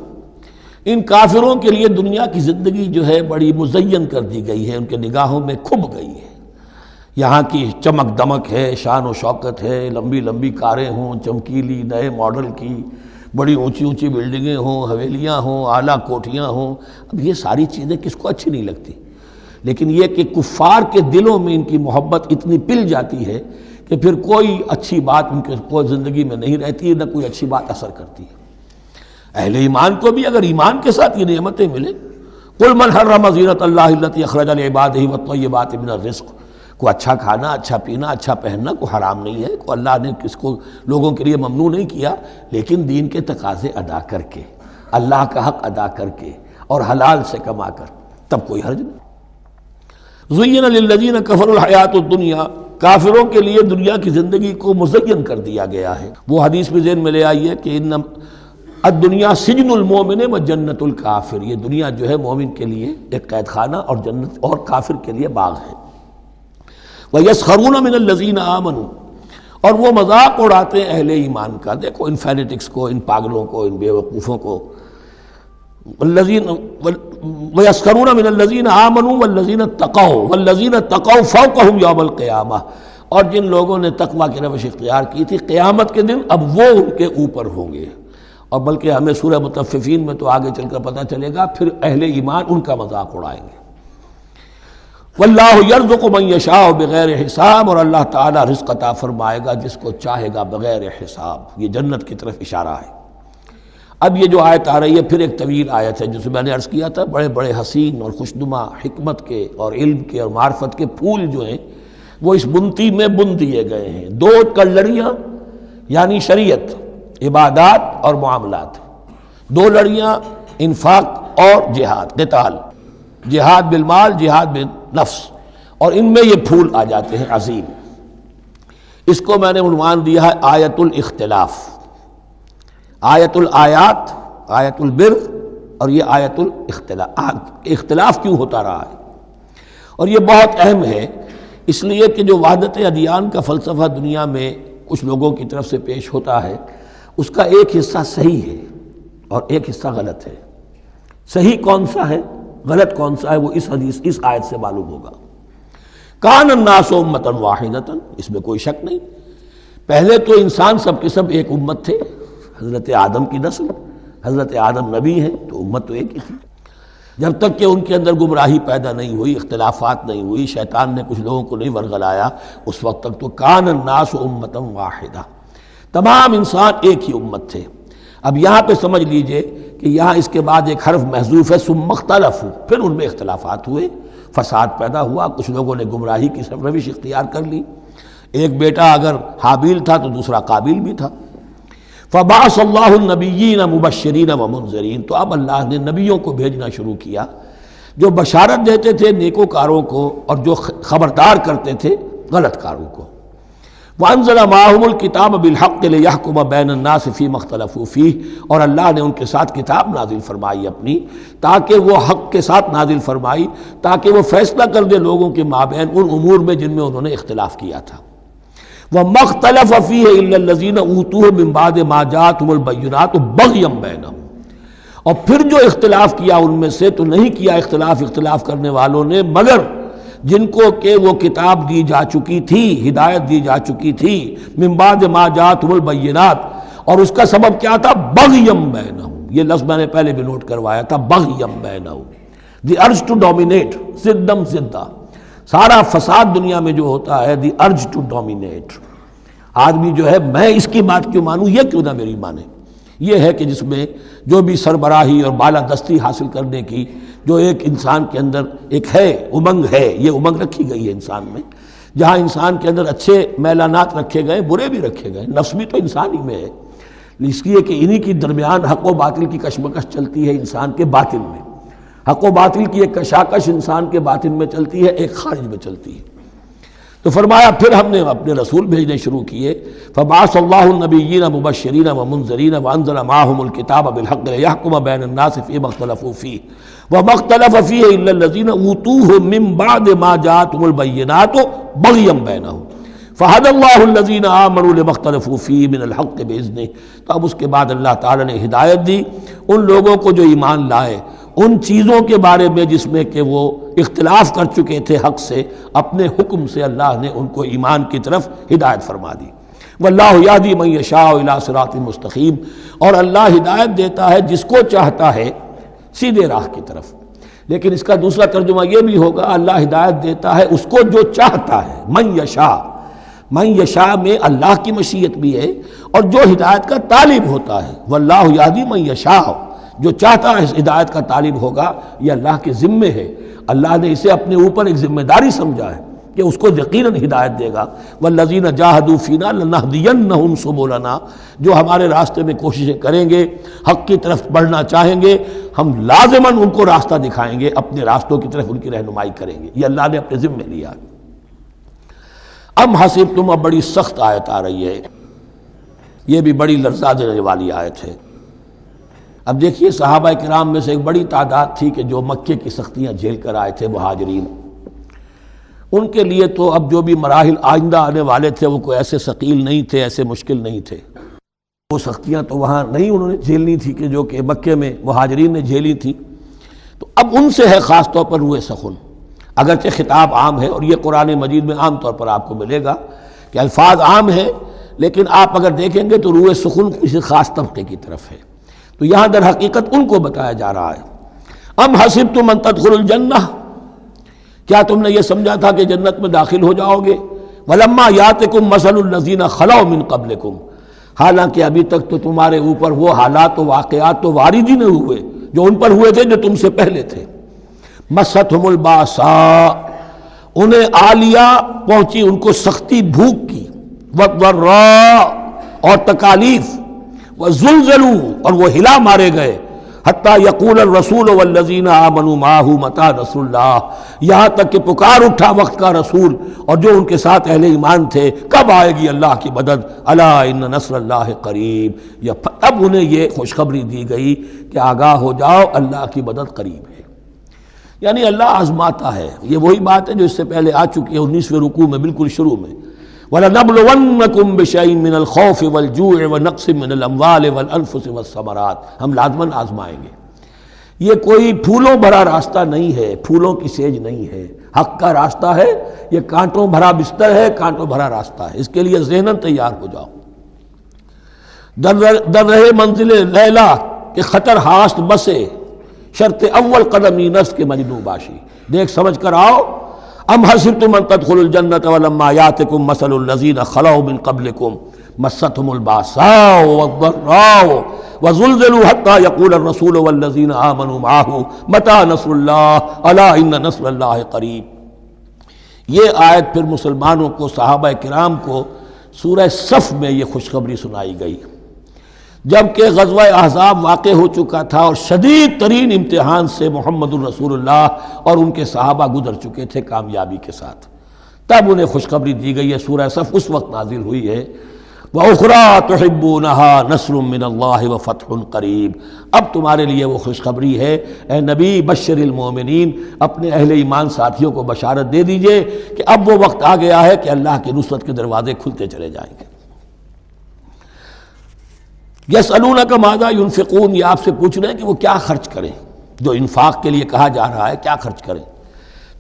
ان کافروں کے لیے دنیا کی زندگی جو ہے بڑی مزین کر دی گئی ہے، ان کے نگاہوں میں کھب گئی ہے، یہاں کی چمک دمک ہے، شان و شوکت ہے، لمبی لمبی کاریں ہوں چمکیلی نئے ماڈل کی، بڑی اونچی اونچی بلڈنگیں ہوں، حویلیاں ہوں، اعلیٰ کوٹھیاں ہوں، اب یہ ساری چیزیں کس کو اچھی نہیں لگتی، لیکن یہ کہ کفار کے دلوں میں ان کی محبت اتنی پل جاتی ہے کہ پھر کوئی اچھی بات ان کے کوئی زندگی میں نہیں رہتی، نہ کوئی اچھی بات اثر کرتی ہے۔ اہل ایمان کو بھی اگر ایمان کے ساتھ یہ نعمتیں ملیں، قل من حرم زینۃ اللہ التی اخرج لعبادہ والطیبات من الرزق، کو اچھا کھانا، اچھا پینا، اچھا پہننا کو حرام نہیں ہے، کو اللہ نے کس کو لوگوں کے لیے ممنوع نہیں کیا، لیکن دین کے تقاضے ادا کر کے، اللہ کا حق ادا کر کے اور حلال سے کما کر، تب کوئی حرج نہیں۔ زین للذین کفروا الحیات الدنیا، کافروں کے لیے دنیا کی زندگی کو مزین کر دیا گیا ہے۔ وہ حدیث بھی ذہن میں لے آئیے کہ ان الدنیا سجن المومن و جنت الکافر، یہ دنیا جو ہے مومن کے لیے ایک قید خانہ اور جنت اور کافر کے لیے باغ ہے۔ وَيَسْخَرُونَ مِنَ الَّذِينَ آمَنُوا، اور وہ مذاق اڑاتے ہیں اہل ایمان کا، دیکھو ان فینیٹکس کو، ان پاگلوں کو، ان بیوقوفوں کو، والذین ویسخرون من الذین آمنوا والذین اتقوا والذین اتقوا فوقہم یوم القیامہ، اور جن لوگوں نے تقوی کی روش اختیار کی تھی قیامت کے دن اب وہ ان کے اوپر ہوں گے۔ اور بلکہ ہمیں سورہ مطففین میں تو آگے چل کر پتہ چلے گا پھر اہل ایمان ان کا مذاق اڑائیں گے۔ واللہ یرزق من یشاء بغیر حساب، اور اللہ تعالیٰ رزق عطا فرمائے گا جس کو چاہے گا بغیر حساب۔ یہ جنت کی طرف اشارہ ہے۔ اب یہ جو آیت آ رہی ہے پھر ایک طویل آیت ہے، جسے میں نے عرض کیا تھا بڑے بڑے حسین اور خوشنما حکمت کے اور علم کے اور معرفت کے پھول جو ہیں وہ اس بنتی میں بن دیے گئے ہیں۔ دو کلڑیاں یعنی شریعت، عبادات اور معاملات، دو لڑیاں انفاق اور جہاد، قتال، جہاد بالمال، جہاد بالنفس، اور ان میں یہ پھول آ جاتے ہیں عظیم۔ اس کو میں نے عنوان دیا ہے آیت الاختلاف، آیت الآیات، آیت البر، اور یہ آیت الاختلاف۔ اختلاف کیوں ہوتا رہا ہے؟ اور یہ بہت اہم ہے اس لیے کہ جو وحدت ادیان کا فلسفہ دنیا میں کچھ لوگوں کی طرف سے پیش ہوتا ہے اس کا ایک حصہ صحیح ہے اور ایک حصہ غلط ہے۔ صحیح کون سا ہے، غلط کون سا ہے، وہ اس حدیث، اس آیت سے معلوم ہوگا۔ کان الناس امۃ واحدۃ، اس میں کوئی شک نہیں، پہلے تو انسان سب کے سب ایک امت تھے، حضرت آدم کی نسل، حضرت آدم نبی ہیں تو امت تو ایک ہی تھی، جب تک کہ ان کے اندر گمراہی پیدا نہیں ہوئی، اختلافات نہیں ہوئی، شیطان نے کچھ لوگوں کو نہیں ورغلایا، اس وقت تک تو کان الناس امۃ واحدہ، تمام انسان ایک ہی امت تھے۔ اب یہاں پہ سمجھ لیجئے کہ یہاں اس کے بعد ایک حرف محذوف ہے، ثم اختلفوا، پھر ان میں اختلافات ہوئے، فساد پیدا ہوا، کچھ لوگوں نے گمراہی کی روش اختیار کر لی۔ ایک بیٹا اگر حابیل تھا تو دوسرا قابیل بھی تھا۔ فبعث اللہ النبیین مبشرین ومنذرین، تو اب اللہ نے نبیوں کو بھیجنا شروع کیا جو بشارت دیتے تھے نیکوکاروں کو اور جو خبردار کرتے تھے غلط کاروں کو۔ وانزل معهم الکتاب بالحق لیحکم بین الناس فیما اختلفوا فیہ، اور اللہ نے ان کے ساتھ کتاب نازل فرمائی اپنی تاکہ وہ حق کے ساتھ نازل فرمائی تاکہ وہ فیصلہ کر دے لوگوں کے مابین ان امور میں جن میں انہوں نے اختلاف کیا تھا۔ وَمَا اخْتَلَفَ فِيهِ إِلَّا الَّذِينَ أُوتُوهُ مِن بَعْدِ مَا جَاءَتْهُمُ الْبَيِّنَاتُ بَغْيًا بَيْنَهُمْ، اور پھر جو اختلاف کیا ان میں سے تو نہیں کیا اختلاف کرنے والوں نے مگر جن کو کہ وہ کتاب دی جا چکی تھی، ہدایت دی جا چکی تھی، من بعد ما جاءتهم البینات، اور اس کا سبب کیا تھا؟ بغیم بینہم، یہ لفظ میں نے پہلے بھی نوٹ کروایا تھا، بغیم بینہم، دی ارج ٹو ڈومینیٹ، زدم زدہ، سارا فساد دنیا میں جو ہوتا ہے دی ارج ٹو ڈومینیٹ، آدمی جو ہے میں اس کی بات کیوں مانوں، یہ کیوں نہ میری مانے، یہ ہے کہ جس میں جو بھی سربراہی اور بالادستی حاصل کرنے کی جو ایک انسان کے اندر ایک ہے امنگ ہے، یہ امنگ رکھی گئی ہے انسان میں، جہاں انسان کے اندر اچھے میلانات رکھے گئے، برے بھی رکھے گئے، نفس بھی تو انسان ہی میں ہے، اس لیے کہ انہی کی درمیان حق و باطل کی کشمکش چلتی ہے انسان کے باطن میں، حق و باطل کی ایک کشاکش انسان کے باطن میں چلتی ہے، ایک خارج میں چلتی ہے۔ تو فرمایا پھر ہم نے اپنے رسول بھیجنے شروع کیے، فبعث اللہ النبیین مبشرین ومنذرین وانزل معهم الکتاب بالحق لیحکم بین الناس فیما اختلفوا فیہ وما اختلف فیہ الا الذین اوتوہ من بعد ما جاءتهم البینات بغیا بینہم فہدی اللہ الذین آمنوا لما اختلفوا فیہ من الحق باذنہ۔ تو اب اس کے بعد اللہ تعالی نے ہدایت دی ان لوگوں کو جو ایمان لائے ان چیزوں کے بارے میں جس میں کہ وہ اختلاف کر چکے تھے حق سے، اپنے حکم سے اللہ نے ان کو ایمان کی طرف ہدایت فرما دی۔ واللہ یہدی من یشاء الی صراط مستقیم، اور اللہ ہدایت دیتا ہے جس کو چاہتا ہے سیدھے راہ کی طرف۔ لیکن اس کا دوسرا ترجمہ یہ بھی ہوگا اللہ ہدایت دیتا ہے اس کو جو چاہتا ہے، من یشاء، من یشاء میں اللہ کی مشیت بھی ہے اور جو ہدایت کا طالب ہوتا ہے، واللہ یہدی من یشاء، جو چاہتا ہے اس ہدایت کا طالب ہوگا، یہ اللہ کے ذمے ہے، اللہ نے اسے اپنے اوپر ایک ذمہ داری سمجھا ہے کہ اس کو یقیناً ہدایت دے گا۔ والذین جاہدوا فینا لنہدینہم سبلنا، جو ہمارے راستے میں کوششیں کریں گے، حق کی طرف بڑھنا چاہیں گے، ہم لازماً ان کو راستہ دکھائیں گے، اپنے راستوں کی طرف ان کی رہنمائی کریں گے، یہ اللہ نے اپنے ذمے لیا۔ ام حسبتم، اب بڑی سخت آیت آ رہی ہے، یہ بھی بڑی لرزا دینے والی آیت ہے۔ اب دیکھیے صحابہ کرام میں سے ایک بڑی تعداد تھی کہ جو مکے کی سختیاں جھیل کر آئے تھے، مہاجرین، ان کے لیے تو اب جو بھی مراحل آئندہ آنے والے تھے وہ کوئی ایسے ثقیل نہیں تھے، ایسے مشکل نہیں تھے۔ وہ سختیاں تو وہاں نہیں انہوں نے جھیلنی تھی کہ جو کہ مکے میں مہاجرین نے جھیلی تھی، تو اب ان سے ہے خاص طور پر روئے سخن، اگرچہ خطاب عام ہے، اور یہ قرآن مجید میں عام طور پر آپ کو ملے گا کہ الفاظ عام ہیں، لیکن آپ اگر دیکھیں گے تو روئے سخن کسی خاص طبقے کی طرف ہے، تو یہاں در حقیقت ان کو بتایا جا رہا ہے۔ ام حسبتم ان تدخلوا الجنہ، کیا تم نے یہ سمجھا تھا کہ جنت میں داخل ہو جاؤ گے؟ ولما یاتکم مثل الذین خلوا من قبلکم، حالانکہ ابھی تک تو تمہارے اوپر وہ حالات و واقعات تو وارد ہی نہیں ہوئے جو ان پر ہوئے تھے جو تم سے پہلے تھے۔ مستہم الباساء، انہیں آ لیا پہنچی ان کو سختی بھوک کی، والضراء اور تکالیف، وزلزلوا اور وہ ہلا مارے گئے، حتیٰ یقول الرسول والذین آمنوا معہ متی نصر اللہ، یہاں تک کہ پکار اٹھا وقت کا رسول اور جو ان کے ساتھ اہل ایمان تھے، کب آئے گی اللہ کی مدد، الا ان نصر اللہ قریب، اب انہیں یہ خوشخبری دی گئی کہ آگاہ ہو جاؤ اللہ کی مدد قریب ہے۔ یعنی اللہ آزماتا ہے، یہ وہی بات ہے جو اس سے پہلے آ چکی ہے 19ویں رکوع میں بالکل شروع میں، وَلَنَبْلُوَنَّكُمْ بِشَيْءٍ مِّنَ الْخَوْفِ وَالْجُوعِ وَنَقْصٍ مِّنَ الْأَمْوَالِ وَالْأَنفُسِ وَالثَّمَرَاتِ، ہم لازماً آزمائیں گے۔ یہ کوئی پھولوں بھرا راستہ نہیں ہے، پھولوں کی سیج نہیں ہے، حق کا راستہ ہے، یہ کانٹوں بھرا بستر ہے، کانٹوں بھرا راستہ ہے، اس کے لیے ذہناً تیار ہو جاؤ۔ در رہے منزل لیلا کہ خطر ہاست بسے، شرط اول قدمی نفس کے مجنوں باشی، دیکھ سمجھ کر آؤ۔ ام حسبتم ان تدخلوا الجنة ولما یاتکم مثل الذین خلوا من قبلکم مستهم الباساء والضراء وزلزلوا حتى يقول الرسول والذین آمنوا معه متی نصر اللہ الا ان نصر اللہ قریب۔ یہ آیت پھر مسلمانوں کو، صحابہ کرام کو سورہ صف میں یہ خوشخبری سنائی گئی، جبکہ غزوہ احزاب واقع ہو چکا تھا اور شدید ترین امتحان سے محمد الرسول اللہ اور ان کے صحابہ گزر چکے تھے کامیابی کے ساتھ، تب انہیں خوشخبری دی گئی ہے۔ سورہ صف اس وقت نازل ہوئی ہے، وَأُخْرَىٰ تُحِبُّونَهَا نَصْرٌ مِّنَ اللَّهِ وَفَتْحٌ قَرِيبٌ، اب تمہارے لیے وہ خوشخبری ہے اے نبی، بشر المومنین، اپنے اہل ایمان ساتھیوں کو بشارت دے دیجئے کہ اب وہ وقت آ گیا ہے کہ اللہ کی نصرت کے دروازے کھلتے چلے جائیں گے۔ یسألونک ماذا ینفقون، یہ آپ سے پوچھ رہے ہیں کہ وہ کیا خرچ کریں، جو انفاق کے لیے کہا جا رہا ہے کیا خرچ کریں،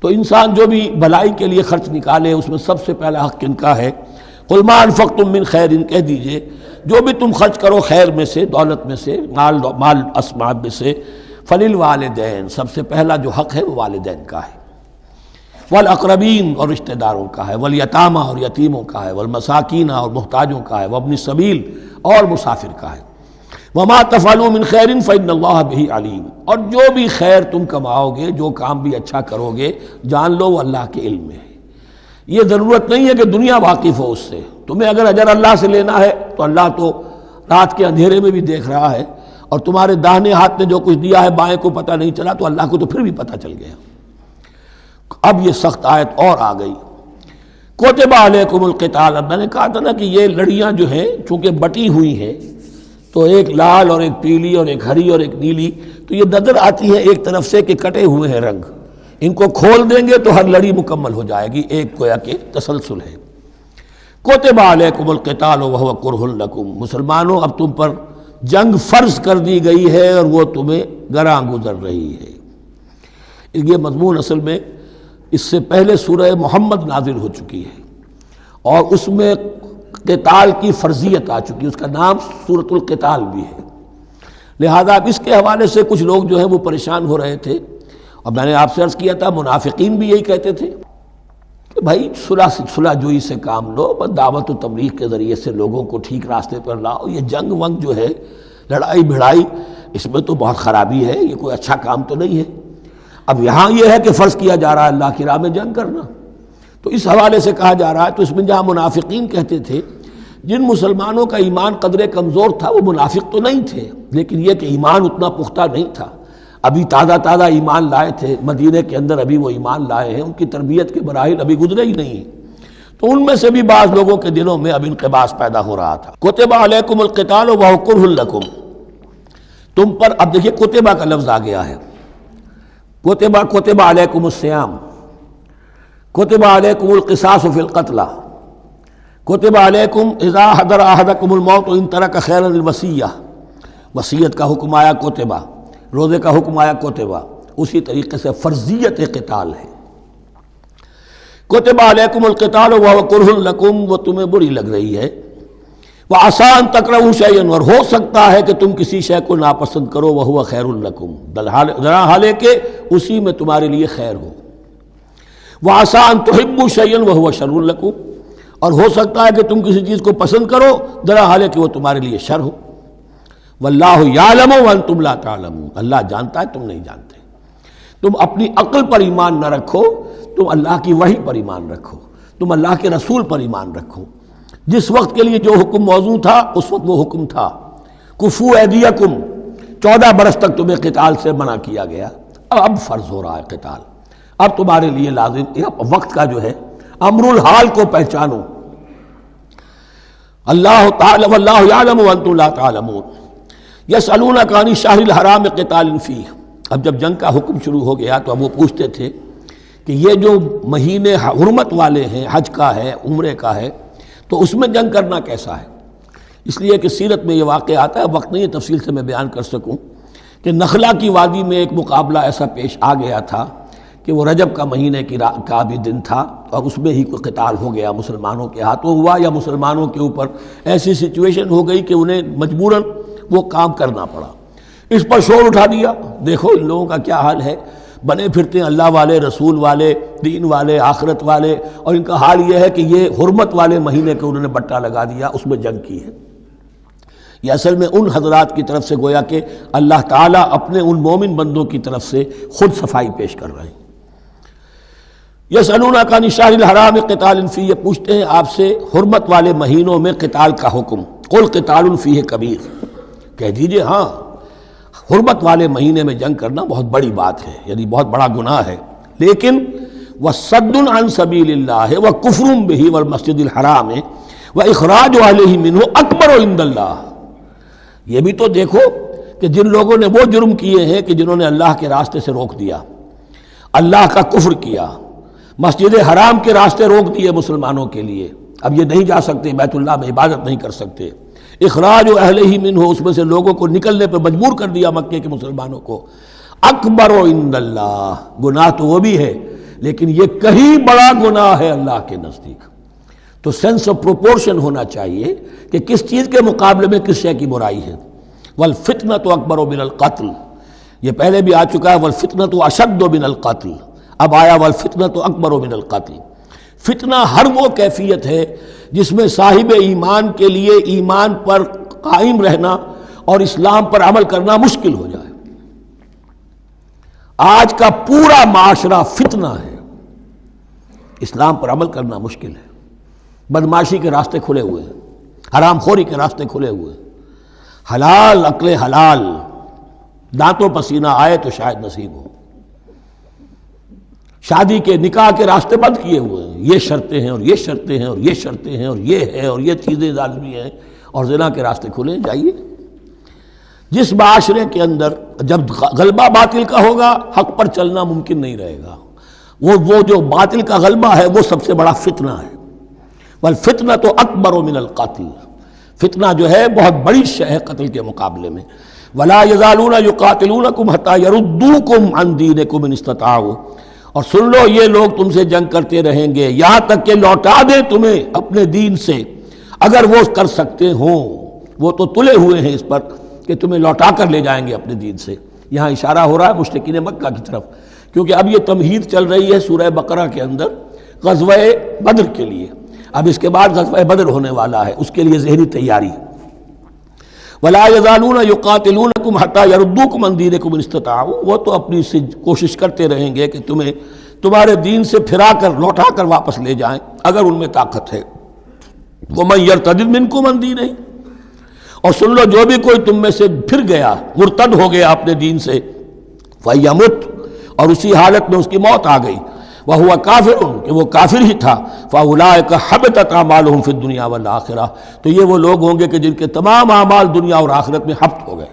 تو انسان جو بھی بھلائی کے لیے خرچ نکالے اس میں سب سے پہلا حق کن کا ہے؟ قل ما انفقتم من خیر، کہہ دیجئے جو بھی تم خرچ کرو خیر میں سے، دولت میں سے، مال اسباب میں سے، فللوالدین، سب سے پہلا جو حق ہے وہ والدین کا ہے، والاقربین اور رشتہ داروں کا ہے، والیتامى اور یتیموں کا ہے، والمساکین اور محتاجوں کا ہے، وابن السبیل اور مسافر کا ہے، وما تفعلوا من خیر فإن اللہ بہ علیم، اور جو بھی خیر تم کماؤ گے، جو کام بھی اچھا کرو گے، جان لو وہ اللہ کے علم میں ہے۔ یہ ضرورت نہیں ہے کہ دنیا واقف ہو اس سے، تمہیں اگر اجر اللہ سے لینا ہے تو اللہ تو رات کے اندھیرے میں بھی دیکھ رہا ہے، اور تمہارے داہنے ہاتھ نے جو کچھ دیا ہے بائیں کو پتہ نہیں چلا تو اللہ کو تو پھر بھی پتہ چل گیا۔ اب یہ سخت آیت اور آ گئی، کتب علیکم القتال، میں نے کہا تھا نا کہ یہ لڑیاں جو ہیں چونکہ بٹی ہوئی ہیں تو ایک لال اور ایک پیلی اور ایک ہری اور ایک نیلی، تو یہ نظر آتی ہے ایک طرف سے کہ کٹے ہوئے ہیں رنگ، ان کو کھول دیں گے تو ہر لڑی مکمل ہو جائے گی، ایک گویا کہ تسلسل ہے۔ کتب علیکم القتال وہو کرہ لکم، مسلمانوں اب تم پر جنگ فرض کر دی گئی ہے اور وہ تمہیں گراں گزر رہی ہے۔ یہ مضمون اصل میں اس سے پہلے سورہ محمد نازل ہو چکی ہے اور اس میں قتال کی فرضیت آ چکی ہے، اس کا نام سورۃ القتال بھی ہے، لہذا اب اس کے حوالے سے کچھ لوگ جو ہیں وہ پریشان ہو رہے تھے، اور میں نے آپ سے عرض کیا تھا منافقین بھی یہی کہتے تھے کہ بھائی صلح جوئی سے کام لو، بس دعوت و تبلیغ کے ذریعے سے لوگوں کو ٹھیک راستے پر لاؤ، یہ جنگ ونگ جو ہے، لڑائی بھڑائی، اس میں تو بہت خرابی ہے، یہ کوئی اچھا کام تو نہیں ہے۔ اب یہاں یہ ہے کہ فرض کیا جا رہا ہے اللہ کی راہ میں جنگ کرنا، تو اس حوالے سے کہا جا رہا ہے، تو اس میں جہاں منافقین کہتے تھے، جن مسلمانوں کا ایمان قدرے کمزور تھا وہ منافق تو نہیں تھے، لیکن یہ کہ ایمان اتنا پختہ نہیں تھا، ابھی تازہ ایمان لائے تھے، مدینے کے اندر ابھی وہ ایمان لائے ہیں، ان کی تربیت کے مراحل ابھی گزرے ہی نہیں ہیں، تو ان میں سے بھی بعض لوگوں کے دلوں میں اب انقباض پیدا ہو رہا تھا۔ کتب علیکم القتال وہو کرہ لکم، تم پر، اب دیکھیے کتبہ کا لفظ آ گیا ہے، کتب علیکم الصیام، کتب علیکم القصاص فی القتلى، کتب علیکم اذا حضر احدکم الموت ان ترک خیرا الوصیہ، وصیت کا حکم آیا کتبہ، روزے کا حکم آیا کتبہ، اسی طریقے سے فرضیت قتال ہے۔ کتب علیکم القتال وهو کرہ لکم، وہ تمہیں بری لگ رہی ہے، وعسیٰ ان تکرہوا شیئا، اور ہو سکتا ہے کہ تم کسی شے کو ناپسند کرو، وہو خیر لکم، درا حالے کہ اسی میں تمہارے لیے خیر ہو، وعسیٰ ان تحبوا شیئا وہو شر لکم، اور ہو سکتا ہے کہ تم کسی چیز کو پسند کرو درا حالے کہ وہ تمہارے لیے شر ہو، واللہ یعلم وانتم لا تعلمون، اللہ جانتا ہے تم نہیں جانتے۔ تم اپنی عقل پر ایمان نہ رکھو، تم اللہ کی وحی پر ایمان رکھو، تم اللہ کے رسول پر ایمان رکھو۔ جس وقت کے لیے جو حکم موضوع تھا اس وقت وہ حکم تھا، کفو ایدیکم، 14 برس تک تمہیں قتال سے منع کیا گیا، اب فرض ہو رہا ہے قتال، اب تمہارے لیے لازم، وقت کا جو ہے امر الحال کو پہچانو۔ اللہ تعالی واللہ یعلم وانتم لا تعلمون، یسألونک عن الشہر الحرام قتال فیہ، اب جب جنگ کا حکم شروع ہو گیا تو اب وہ پوچھتے تھے کہ یہ جو مہینے حرمت والے ہیں، حج کا ہے، عمرے کا ہے، تو اس میں جنگ کرنا کیسا ہے؟ اس لیے کہ سیرت میں یہ واقعہ آتا ہے، وقت نہیں ہے تفصیل سے میں بیان کر سکوں، کہ نخلا کی وادی میں ایک مقابلہ ایسا پیش آ گیا تھا کہ وہ رجب کا مہینے کا بھی دن تھا، اور اس میں ہی کوئی قتال ہو گیا، مسلمانوں کے ہاتھوں ہوا یا مسلمانوں کے اوپر ایسی سچویشن ہو گئی کہ انہیں مجبوراً وہ کام کرنا پڑا۔ اس پر شور اٹھا دیا، دیکھو ان لوگوں کا کیا حال ہے، بنے پھرتے ہیں اللہ والے، رسول والے، دین والے، آخرت والے، اور ان کا حال یہ ہے کہ یہ حرمت والے مہینے کے انہوں نے بٹا لگا دیا، اس میں جنگ کی ہے۔ یہ اصل میں ان حضرات کی طرف سے گویا کہ اللہ تعالیٰ اپنے ان مومن بندوں کی طرف سے خود صفائی پیش کر رہے ہیں۔ یسألونک عن الشہر الحرام قتال فیہ، یہ پوچھتے ہیں آپ سے حرمت والے مہینوں میں قتال کا حکم، قل قتال فیہ کبیر، کہہ دیجئے ہاں حرمت والے مہینے میں جنگ کرنا بہت بڑی بات ہے، یعنی بہت بڑا گناہ ہے، لیکن وَصَدٌّ عَن سَبِيلِ اللَّهِ وَكُفْرٌ بِهِ وَالْمَسْجِدِ الْحَرَامِ وَإِخْرَاجُ أَهْلِهِ مِنْهُ أَكْبَرُ عِندَ اللَّهِ، یہ بھی تو دیکھو کہ جن لوگوں نے وہ جرم کیے ہیں کہ جنہوں نے اللہ کے راستے سے روک دیا، اللہ کا کفر کیا، مسجد حرام کے راستے روک دیے مسلمانوں کے لیے، اب یہ نہیں جا سکتے، بیت اللہ میں عبادت نہیں کر سکتے، اخراج اہلہ منہ، اس میں سے لوگوں کو نکلنے پہ مجبور کر دیا مکے کے مسلمانوں کو، اکبر عند اللہ، گناہ تو وہ بھی ہے لیکن یہ کہیں بڑا گناہ ہے اللہ کے نزدیک۔ تو سینس آف پروپورشن ہونا چاہیے کہ کس چیز کے مقابلے میں کس شے کی برائی ہے۔ والفتنۃ اکبر من القتل، یہ پہلے بھی آ چکا ہے، والفتنۃ اشد من القتل، اب آیا والفتنۃ اکبر من القتل۔ فتنہ ہر وہ کیفیت ہے جس میں صاحب ایمان کے لیے ایمان پر قائم رہنا اور اسلام پر عمل کرنا مشکل ہو جائے۔ آج کا پورا معاشرہ فتنہ ہے، اسلام پر عمل کرنا مشکل ہے، بدماشی کے راستے کھلے ہوئے ہیں، حرام خوری کے راستے کھلے ہوئے ہیں، حلال عقل حلال دانتوں پسینہ آئے تو شاید نصیب ہو، شادی کے نکاح کے راستے بند کیے ہوئے ہیں، یہ شرطیں ہیں اور یہ شرطیں ہیں اور یہ شرطیں ہیں اور یہ ہے اور یہ چیزیں لازمی ہیں، اور زنا کے راستے کھلے جائیے۔ جس معاشرے کے اندر جب غلبہ باطل کا ہوگا حق پر چلنا ممکن نہیں رہے گا، وہ جو باطل کا غلبہ ہے وہ سب سے بڑا فتنہ ہے۔ والفتنۃ اکبر من القتل، فتنہ جو ہے بہت بڑی شے ہے قتل کے مقابلے میں۔ ولا یزالون یقاتلونکم حتی یردوکم عن دینکم ان استطاعوا، اور سن لو یہ لوگ تم سے جنگ کرتے رہیں گے یہاں تک کہ لوٹا دیں تمہیں اپنے دین سے، اگر وہ کر سکتے ہوں، وہ تو تلے ہوئے ہیں اس پر کہ تمہیں لوٹا کر لے جائیں گے اپنے دین سے۔ یہاں اشارہ ہو رہا ہے مشرکین مکہ کی طرف، کیونکہ اب یہ تمہید چل رہی ہے سورہ بقرہ کے اندر غزوہ بدر کے لیے، اب اس کے بعد غزوہ بدر ہونے والا ہے، اس کے لیے ذہنی تیاری۔ ولا یزالون یقاتلونکم حتی یردوکم عن دینکم ان استطاعوا، وہ تو اپنی سے کوشش کرتے رہیں گے کہ تمہیں تمہارے دین سے پھرا کر لوٹا کر واپس لے جائیں اگر ان میں طاقت ہے۔ ومن یرتد منکم عن دینہ، اور سن لو جو بھی کوئی تم میں سے پھر گیا، مرتد ہو گیا اپنے دین سے، فیمت، اور اسی حالت میں اس کی موت آ گئی، وہو کافر، کہ وہ کافر ہی تھا، فاولئک حبطت اعمالہم فی الدنیا والآخرہ، تو یہ وہ لوگ ہوں گے کہ جن کے تمام اعمال دنیا اور آخرت میں حبط ہو گئے۔